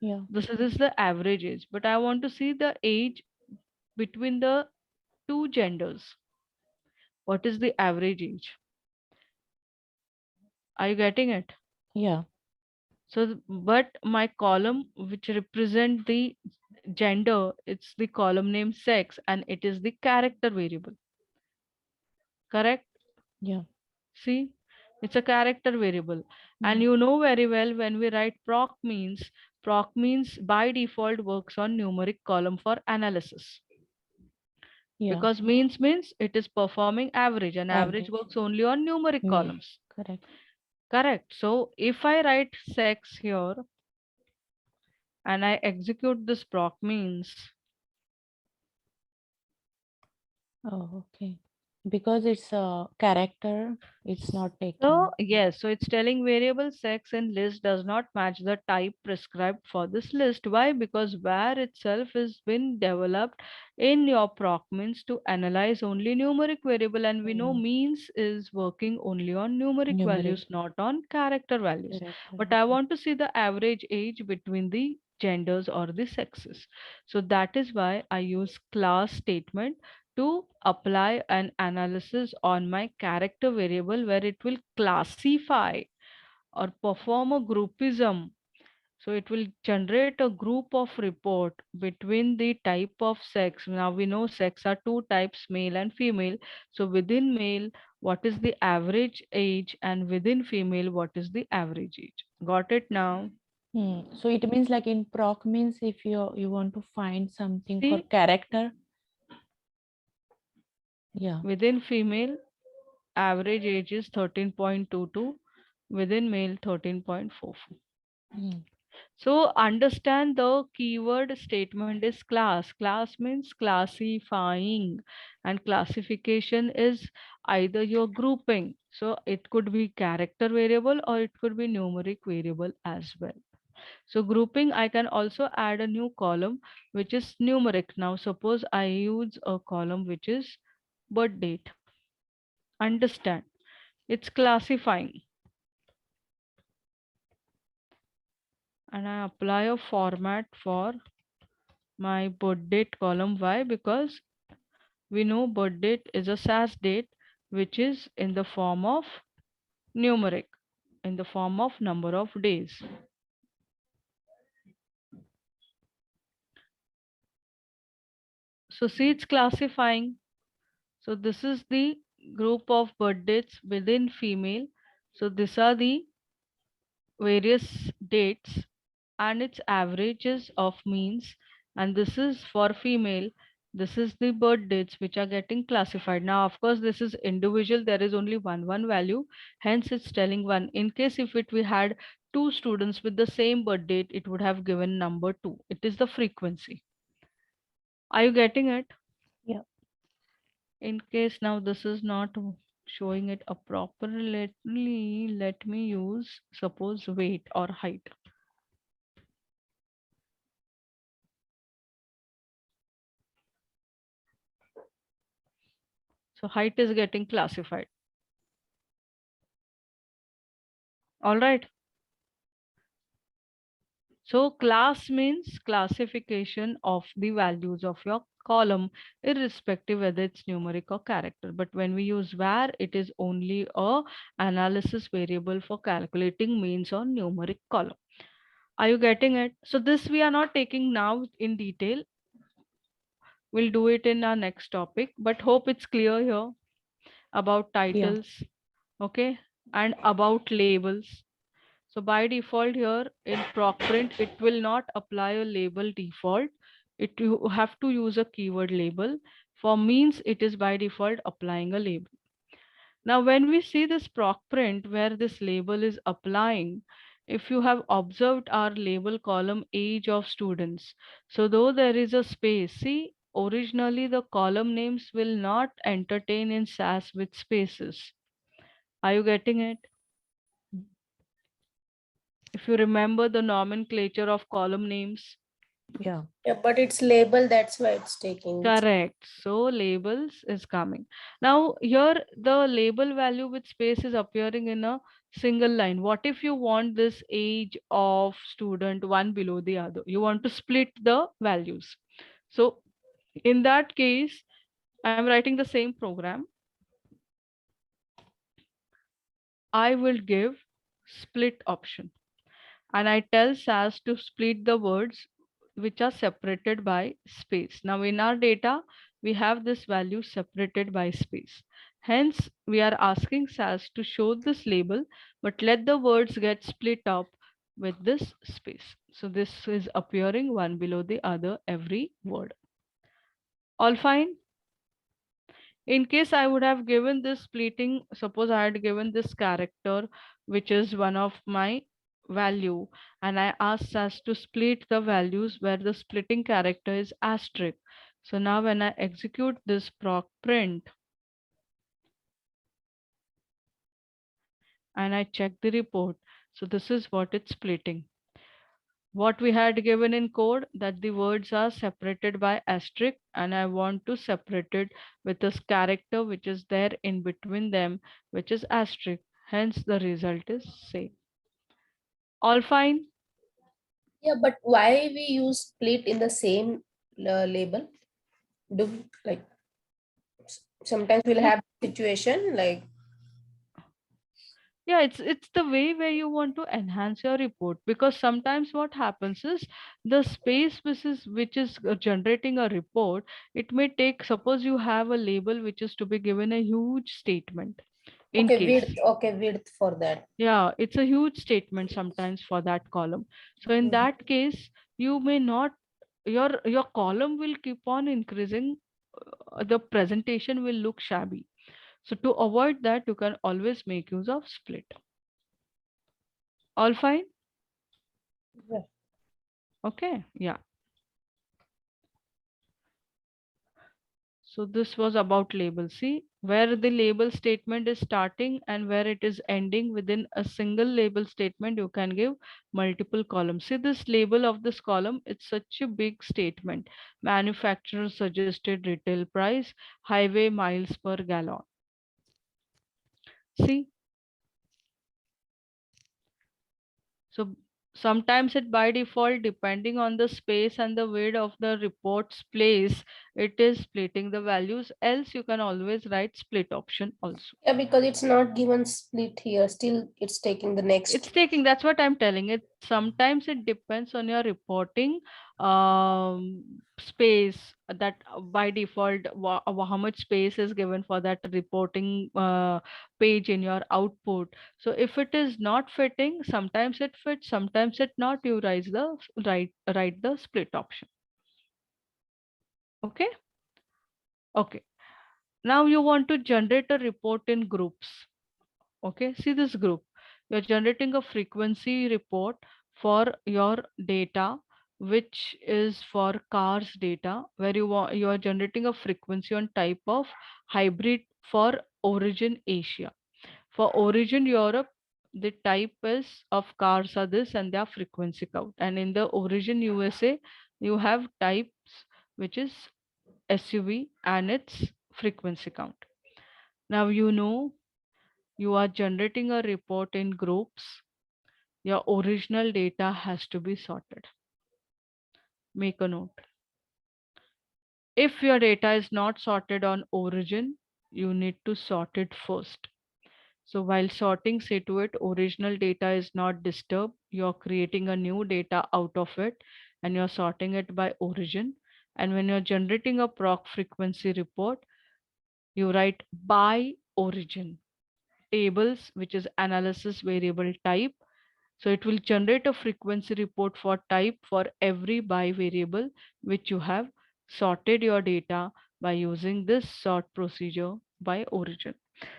Yeah. This is the average age, but I want to see the age between the two genders. What is the average age? Are you getting it? Yeah. So but my column which represent the gender, it's the column name sex and it is the character variable. Correct? Yeah. See, it's a character variable. And Mm. you know very well when we write proc means by default works on numeric column for analysis. Yeah. Because means it is performing average and average Average. works only on numeric columns. Correct. Correct. So if I write sex here and I execute this proc means, Oh, okay. Because it's a character, it's not so taking. yes, so it's telling variable sex in list does not match the type prescribed for this list. Why? Because var itself has been developed in your proc means to analyze only numeric variable, and we know Mm. means is working only on numeric Numeric values, not on character values. character. But I want to see the average age between the genders or the sexes. So that is why I use class statement to apply an analysis on my character variable, where it will classify or perform a groupism. So it will generate a group of report between the type of sex. Now we know sex are two types, male and female. So within male, what is the average age, and within female, what is the average age? Got it now? So it means like in proc means if you want to find something for See, character. Yeah. within female, average age is 13.22, within male 13.44. Mm. So understand the keyword statement is class. Class means classifying, and classification is either your grouping. So it could be character variable or it could be numeric variable as well. So grouping, I can also add a new column which is numeric. Now suppose I use a column which is birth date. Understand, it's classifying. And I apply a format for my birth date column. Why? Because we know birth date is a SAS date which is in the form of numeric, in the form of number of days. So see, it's classifying. So this is the group of birth dates within female. So these are the various dates and its averages of means, and this is for female. This is the birth dates which are getting classified. Now of course this is individual, there is only one value, hence it's telling one. In case if we had two students with the same birth date, it would have given number 2. It is the frequency. Are you getting it? Yeah. In case now this is not showing it appropriately, let me use suppose weight or height. So height is getting classified. All right. So class means classification of the values of your column, irrespective whether it's numeric or character. But when we use var, it is only a analysis variable for calculating means on numeric column. Are you getting it? So this we are not taking now in detail. We'll do it in our next topic, but hope it's clear here about titles, okay, and about labels. So by default here in ProcPrint, it will not apply a label default. You have to use a keyword label. For means, it is by default applying a label. Now, when we see this ProcPrint where this label is applying, if you have observed our label column age of students, so though there is a space, see, originally the column names will not entertain in SAS with spaces. Are you getting it? If you remember the nomenclature of column names. Yeah. Yeah, but it's label, that's why it's taking. Correct. So labels is coming. Now here the label value with space is appearing in a single line. What if you want this age of student one below the other? You want to split the values. So in that case, I'm writing the same program. I will give split option. And I tell SAS to split the words which are separated by space. Now in our data, we have this value separated by space. Hence, we are asking SAS to show this label, but let the words get split up with this space. So this is appearing one below the other every word. All fine? In case I would have given this splitting, suppose I had given this character, which is one of my value, and I asked us to split the values where the splitting character is asterisk. So now when I execute this proc print and I check the report, so this is what it's splitting. What we had given in code that the words are separated by asterisk, and I want to separate it with this character which is there in between them, which is asterisk. Hence the result is same. All fine? Yeah, but why we use split in the same label? Do like sometimes we'll have situation like. Yeah, it's the way where you want to enhance your report, because sometimes what happens is the space which is generating a report, it may take, suppose you have a label which is to be given a huge statement in Okay, case. width for that. Yeah, it's a huge statement sometimes for that column. So in that case, you may not, your column will keep on increasing. The presentation will look shabby. So to avoid that, you can always make use of split. All fine? Yeah. Okay, yeah. So this was about label. See, where the label statement is starting and where it is ending within a single label statement, you can give multiple columns. See this label of this column, it's such a big statement. Manufacturer suggested retail price, highway miles per gallon. See, so sometimes it by default, depending on the space and the width of the report's place, it is splitting the values. Else you can always write split option also. Yeah, because it's not given split here. Still, it's taking the next. It's taking, that's what I'm telling it. Sometimes it depends on your reporting space, that by default how much space is given for that reporting page in your output. So if it is not fitting, sometimes it fits, sometimes it not, you write the split option. Okay. Okay, now you want to generate a report in groups. Okay, see this group. You're generating a frequency report for your data, which is for cars data, where you are generating a frequency on type of hybrid for origin Asia. For origin Europe, the type is of cars are this and their frequency count. And in the origin USA, you have types which is SUV and its frequency count. Now you know you are generating a report in groups your original data has to be sorted. Make a note. If your data is not sorted on origin, you need to sort it first. So while sorting, say to it, original data is not disturbed. You're creating a new data out of it and you're sorting it by origin. And when you're generating a proc frequency report, you write by origin tables, which is analysis variable type. So it will generate a frequency report for type for every by variable which you have sorted your data by using this sort procedure by origin.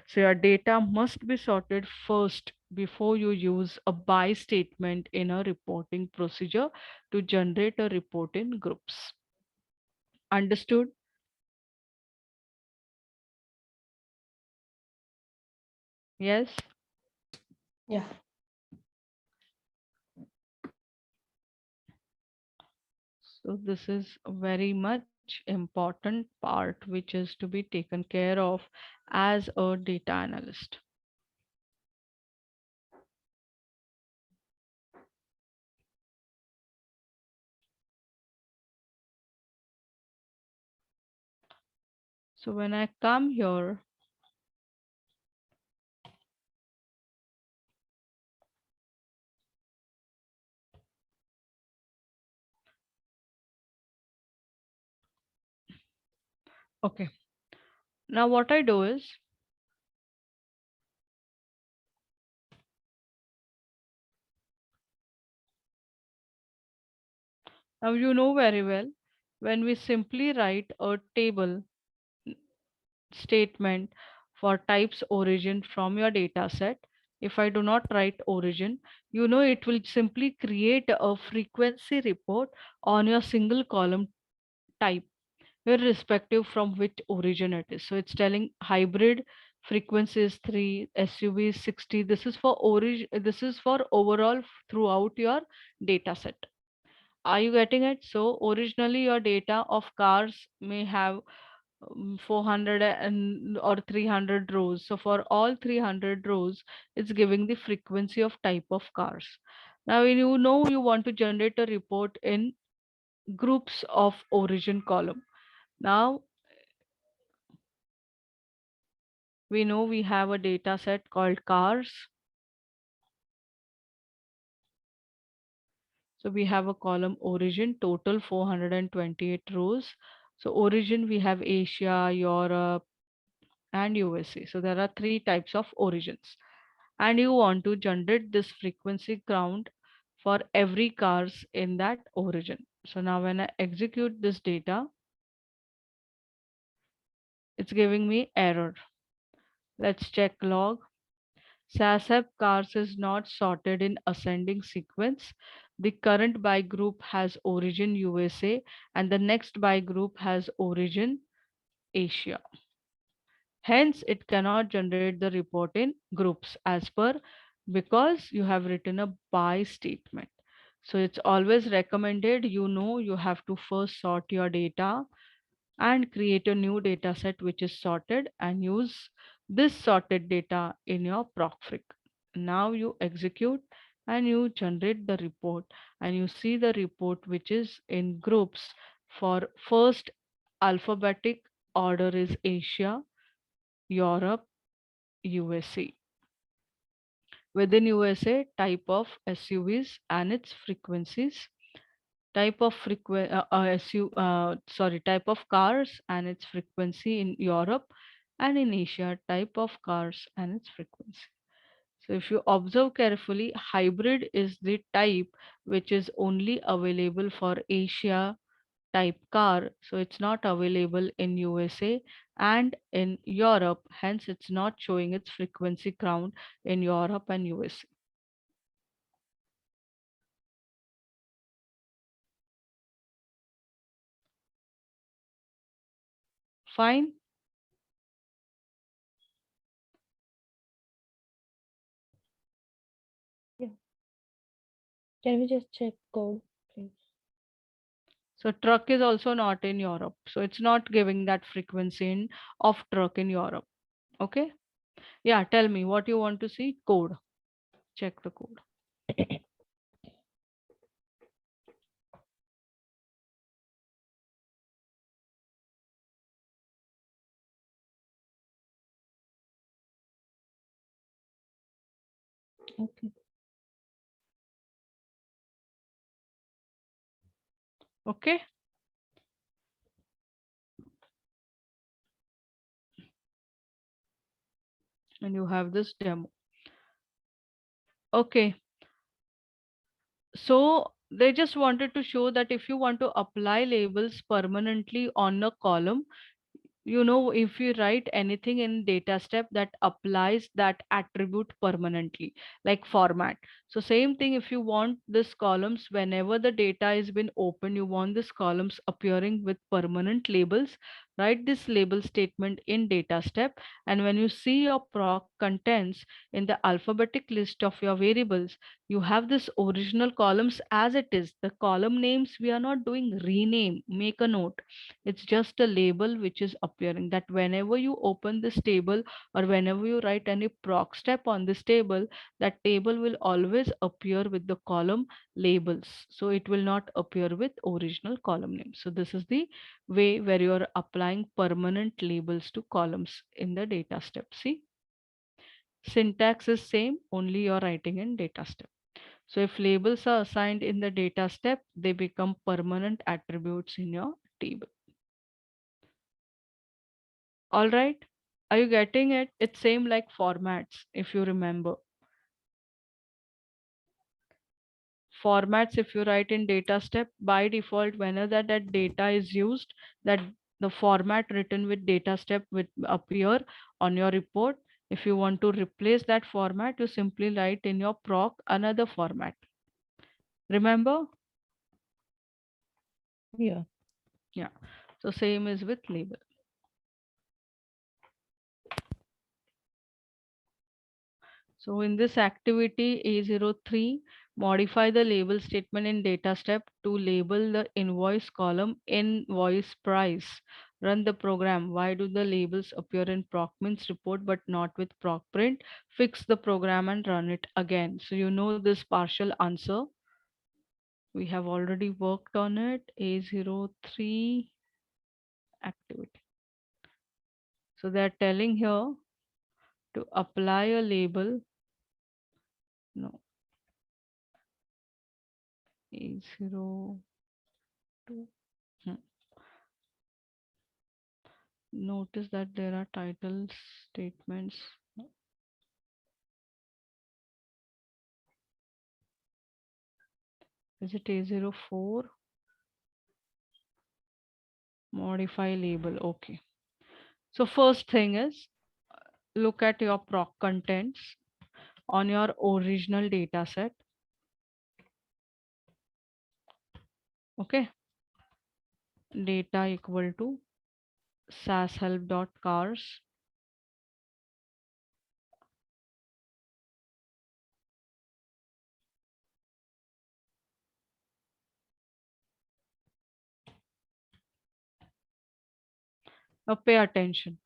So your data must be sorted first before you use a by statement in a reporting procedure to generate a report in groups. Understood? Yes? Yeah. So this is very much important part which is to be taken care of as a data analyst. So when I come here, okay, now what I do is, now you know very well, when we simply write a table statement for types origin from your data set, if I do not write origin, you know it will simply create a frequency report on your single column type, irrespective from which origin it is. So it's telling hybrid frequency is 3, SUV is 60. This is for origin, this is for overall throughout your data set. Are you getting it? So originally your data of cars may have 400 and or 300 rows. So for all 300 rows, it's giving the frequency of type of cars. Now, when you know you want to generate a report in groups of origin column. Now, we know we have a data set called cars. So we have a column origin, total 428 rows. So origin, we have Asia, Europe, and USA. So there are three types of origins. And you want to generate this frequency count for every cars in that origin. So now when I execute this data, it's giving me error. Let's check log. SASAP cars is not sorted in ascending sequence. The current by group has origin USA and the next by group has origin Asia. Hence, it cannot generate the report in groups as per because you have written a by statement. So it's always recommended, you know, you have to first sort your data and create a new data set which is sorted and use this sorted data in your procfreq. Now you execute and you generate the report and you see the report which is in groups for first alphabetic order is Asia, Europe, USA. Within USA, type of SUVs and its frequencies, type of type of cars and its frequency in Europe, and in Asia, type of cars and its frequency. So if you observe carefully, hybrid is the type which is only available for Asia type car. So it's not available in USA and in Europe. Hence, it's not showing its frequency count in Europe and USA. Fine. Yeah. Can we just check code, please? So truck is also not in Europe. So it's not giving that frequency in of truck in Europe. Okay. Yeah. Tell me what you want to see. Code. Check the code. Okay. Okay. And you have this demo. Okay. So they just wanted to show that if you want to apply labels permanently on a column, if you write anything in data step that applies that attribute permanently, like format. So same thing, if you want this columns, whenever the data is been opened, you want this columns appearing with permanent labels, write this label statement in data step. And when you see your proc contents in the alphabetic list of your variables, you have this original columns as it is. The column names, we are not doing rename, make a note. It's just a label which is appearing, that whenever you open this table or whenever you write any proc step on this table, that table will always appear with the column labels. So it will not appear with original column name. So this is the way where you are applying permanent labels to columns in the data step. See, syntax is same, only you're writing in data step. So if labels are assigned in the data step, they become permanent attributes in your table. All right. Are you getting it? It's same like formats, if you remember. Formats, if you write in data step, by default, whenever that data is used, that the format written with data step will appear on your report. If you want to replace that format, you simply write in your proc another format. Remember? Yeah. Yeah. So same is with label. So in this activity A03, modify the label statement in data step to label the invoice column invoice price. Run the program. Why do the labels appear in procmin's report but not with procprint? Fix the program and run it again. So you know this partial answer. We have already worked on it. A03 activity. So they're telling here to apply a label. No. A02. Notice that there are title statements. Is it A04? Modify label. Okay. So first thing is, look at your proc contents on your original data set. Okay. Data equal to sashelp.cars. Now pay attention.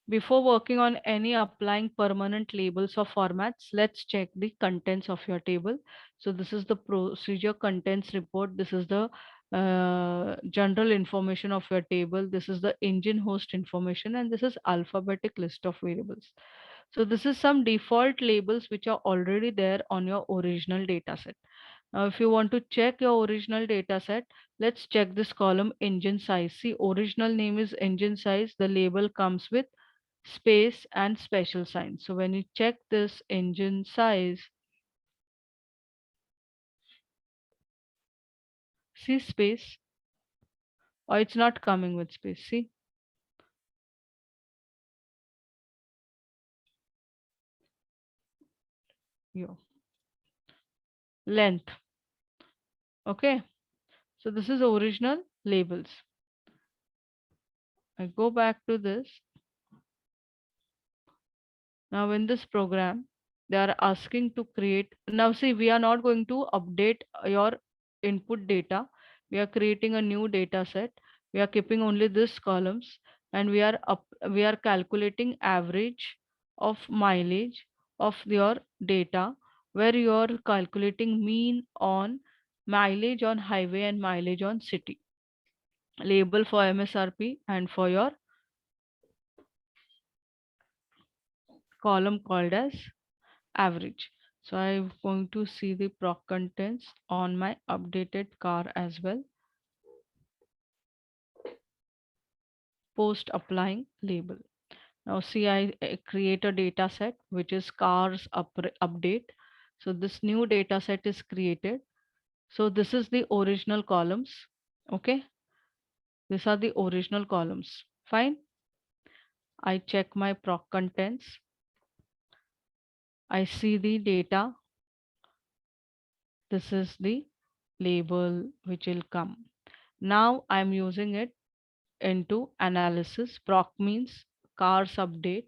Before working on any applying permanent labels or formats, let's check the contents of your table. So this is the procedure contents report. This is the general information of your table. This is the engine host information, and this is alphabetic list of variables. So this is some default labels which are already there on your original data set. Now, if you want to check your original data set, let's check this column engine size. See, original name is engine size. The label comes with space and special sign. So when you check this engine size, see space, or it's not coming with space. See, your length. Okay, so this is original labels. I go back to this. Now in this program, they are asking to create. Now see, we are not going to update your input data. We are creating a new data set. We are keeping only this columns, and we are calculating average of mileage of your data where you're calculating mean on mileage on highway and mileage on city. Label for MSRP and for your column called as average. So I'm going to see the proc contents on my updated car as well. Post applying label. Now see, I create a data set which is cars update. So this new data set is created. So this is the original columns. Okay. These are the original columns. Fine. I check my proc contents. I see the data. This is the label which will come. Now I'm using it into analysis. Proc means cars update.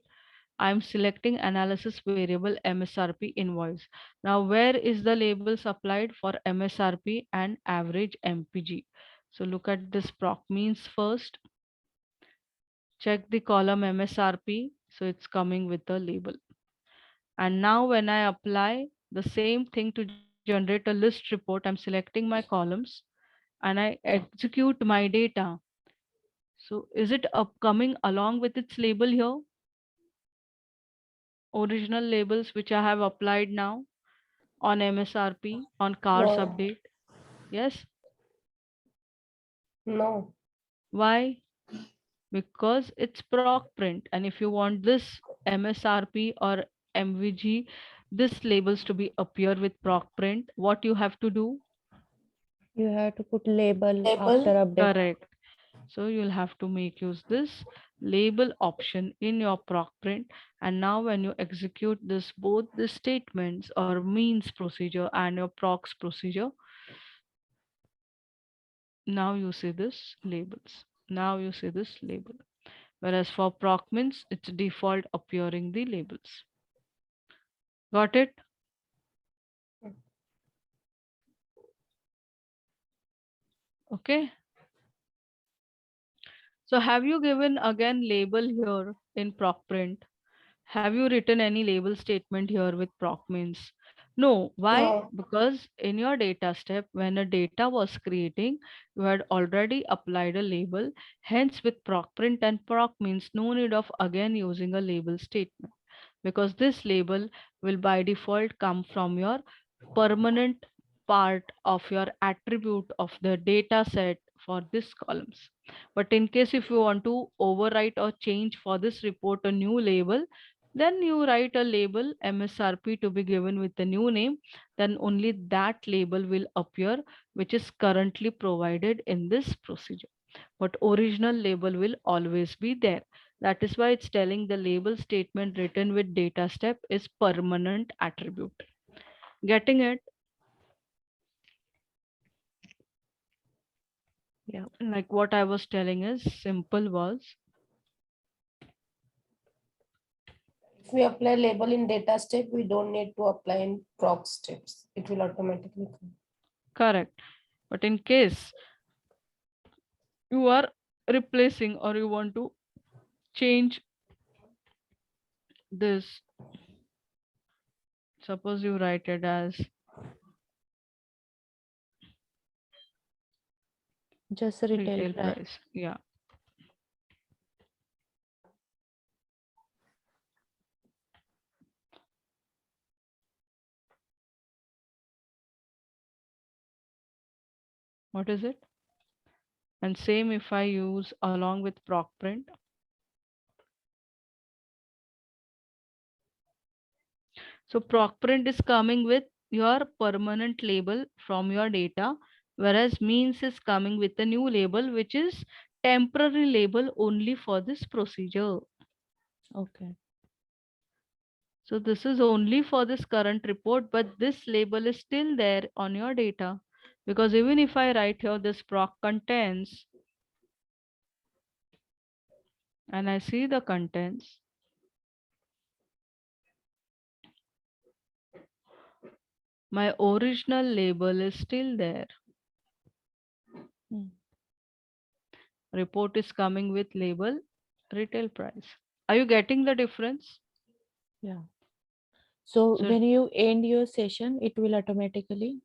I'm selecting analysis variable MSRP invoice. Now, where is the labels applied for MSRP and average MPG? So look at this proc means first. Check the column MSRP. So it's coming with the label. And now when I apply the same thing to generate a list report, I'm selecting my columns and I execute my data. So is it upcoming along with its label here? Original labels which I have applied now on MSRP, on cars No. update. Yes. No. Why? Because it's proc print. And if you want this MSRP or MVG, this labels to be appear with proc print, what you have to do? You have to put label Label. after update. Correct. So you'll have to make use this label option in your proc print. And now when you execute this, both the statements or means procedure and your procs procedure, now you see this labels. Now you see this label. Whereas for proc means it's default appearing the labels. Got it? Okay. So have you given again label here in proc print? Have you written any label statement here with proc means? No. Why? No. Because in your data step, when a data was creating, you had already applied a label. Hence, with proc print and proc means no need of again using a label statement, because this label will by default come from your permanent part of your attribute of the data set for this columns. But in case if you want to overwrite or change for this report a new label, then you write a label MSRP to be given with the new name, then only that label will appear which is currently provided in this procedure. But original label will always be there. That is why it's telling the label statement written with data step is permanent attribute. Getting it? Yeah. Like what I was telling is simple was If we apply label in data step, we don't need to apply in proc steps. It will automatically come. correct. But in case you are replacing or you want to change this, suppose you write it as Just retail retail price. price. Yeah. What is it? And same if I use along with proc print. So proc print is coming with your permanent label from your data, whereas means is coming with a new label, which is temporary label only for this procedure. Okay. So this is only for this current report, but this label is still there on your data, because even if I write here this proc contents and I see the contents, my original label is still there. Hmm. Report is coming with label retail price. Are you getting the difference? Yeah. So So when you end your session, it will automatically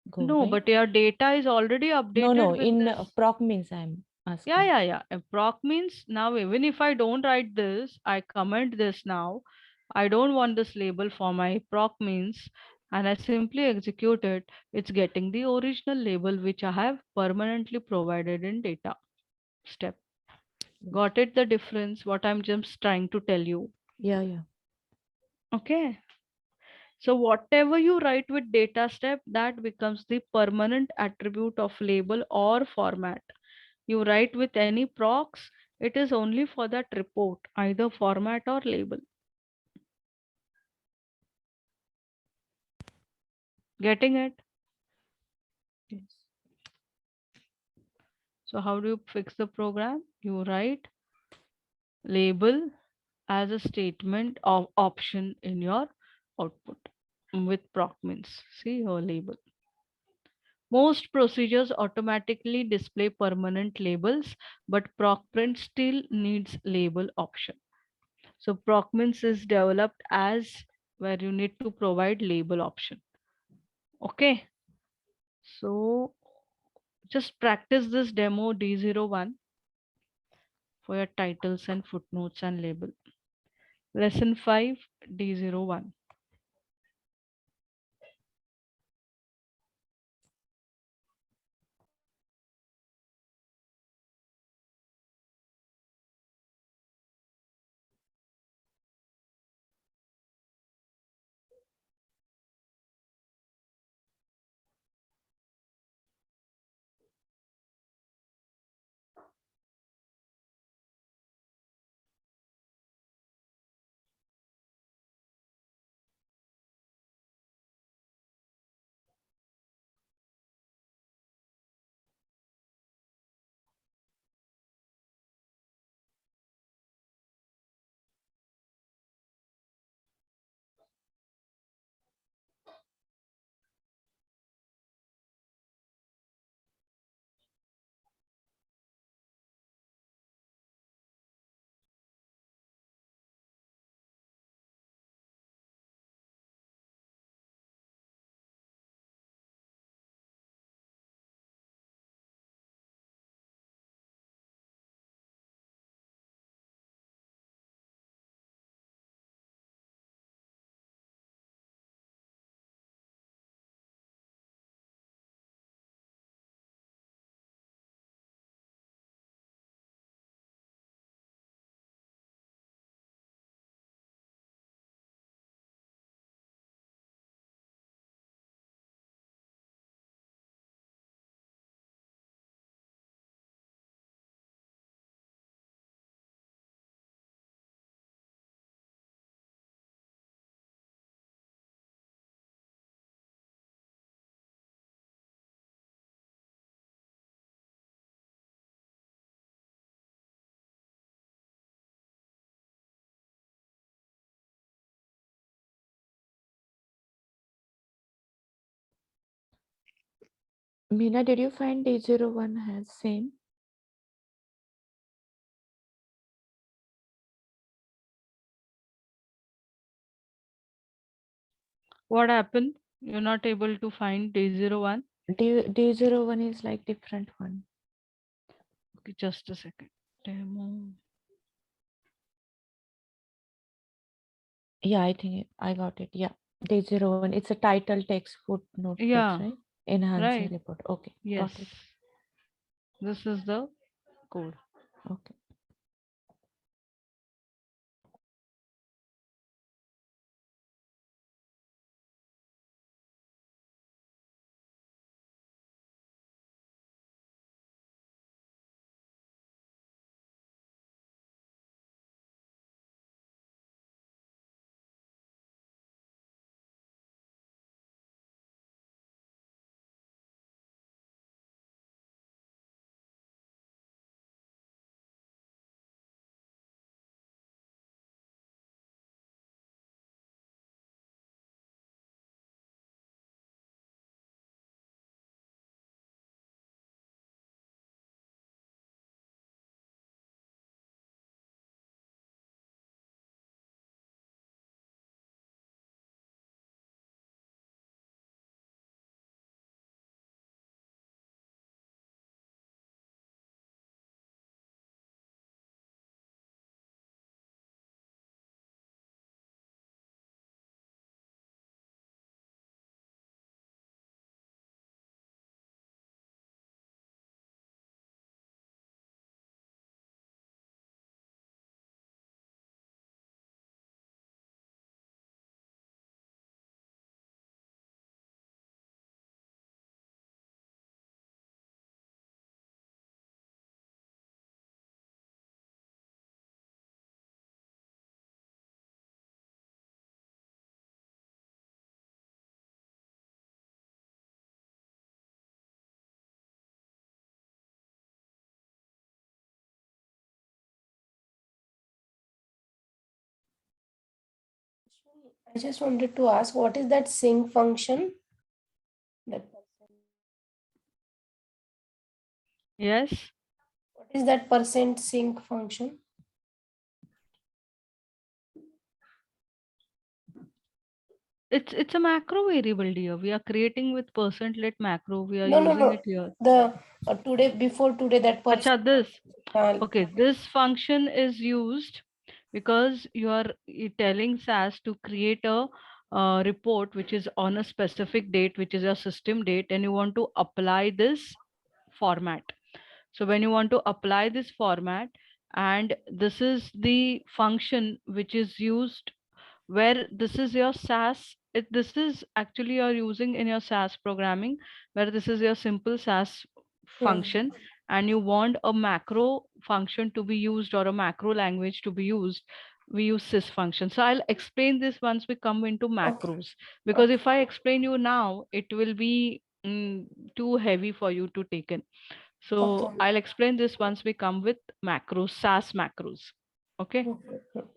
go, no, right? but your data is already No, updated with in this. proc means I'm asking. Yeah. A proc means now even if I don't write this, I comment this now. I don't want this label for my proc means, and I simply execute it. It's getting the original label which I have permanently provided in data step. Got it? The difference, what I'm just trying to tell you. Yeah. Okay. So whatever you write with data step, that becomes the permanent attribute of label or format. You write with any procs, it is only for that report, either format or label. Getting it? Yes. So how do you fix the program? You write label as a statement of option in your output with proc means. See your label. Most procedures automatically display permanent labels, but procprint still needs label option. So procmins is developed as where you need to provide label option. Okay. So just practice this demo D01 for your titles and footnotes and label. Lesson 5 D01. Meena, did you find D01 has same? What happened? You're not able to find D01? D01 is like different one. Okay, just a second. Demo. Yeah, I think I got it. Yeah, D01. It's a title, text, footnote, text, Yeah, right? Enhance a right. report. Okay, Yes. got it. This is the code. Okay. I just wanted to ask, what is that sync function? That Yes. what is that percent sync function? It's a macro variable, dear. We are creating with percent let macro. We are No, no, using no. it here. The today before today that person. Acha, this. Okay, this function is used because you are telling SAS to create a report which is on a specific date, which is your system date, and you want to apply this format. So when you want to apply this format, and this is the function which is used where this is your SAS, this is actually you're using in your SAS programming, where this is your simple SAS function, and you want a macro function to be used or a macro language to be used, we use sys function. So I'll explain this once we come into macros, because if I explain you now, it will be too heavy for you to take in. So Okay. I'll explain this once we come with macros, SAS macros. Okay. Okay.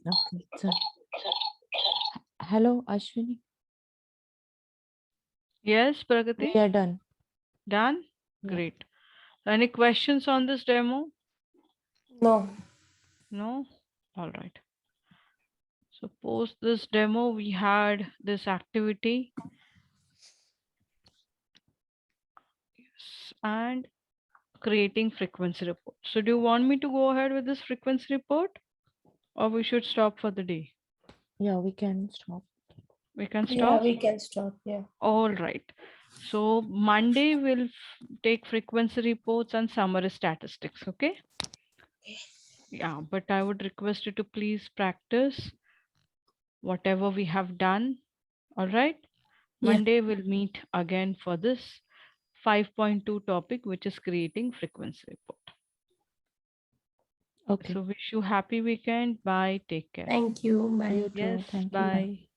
Okay. So, hello, Ashwini. Yes, Pragati? We are done. Done? Yeah. Great. Any questions on this demo? No. No? All right. So post this demo, we had this activity. Yes, and creating frequency report. So do you want me to go ahead with this frequency report or we should stop for the day? Yeah, we can stop. We can Yeah, stop? we can stop. Yeah. All right. So Monday we'll take frequency reports and summary statistics. Okay. Yeah, but I would request you to please practice whatever we have done. All right. Yeah. Monday we'll meet again for this 5.2 topic, which is creating frequency report. Okay. So wish you happy weekend. Bye. Take care. Thank you. Bye. You too. Yes. Thank you. Bye.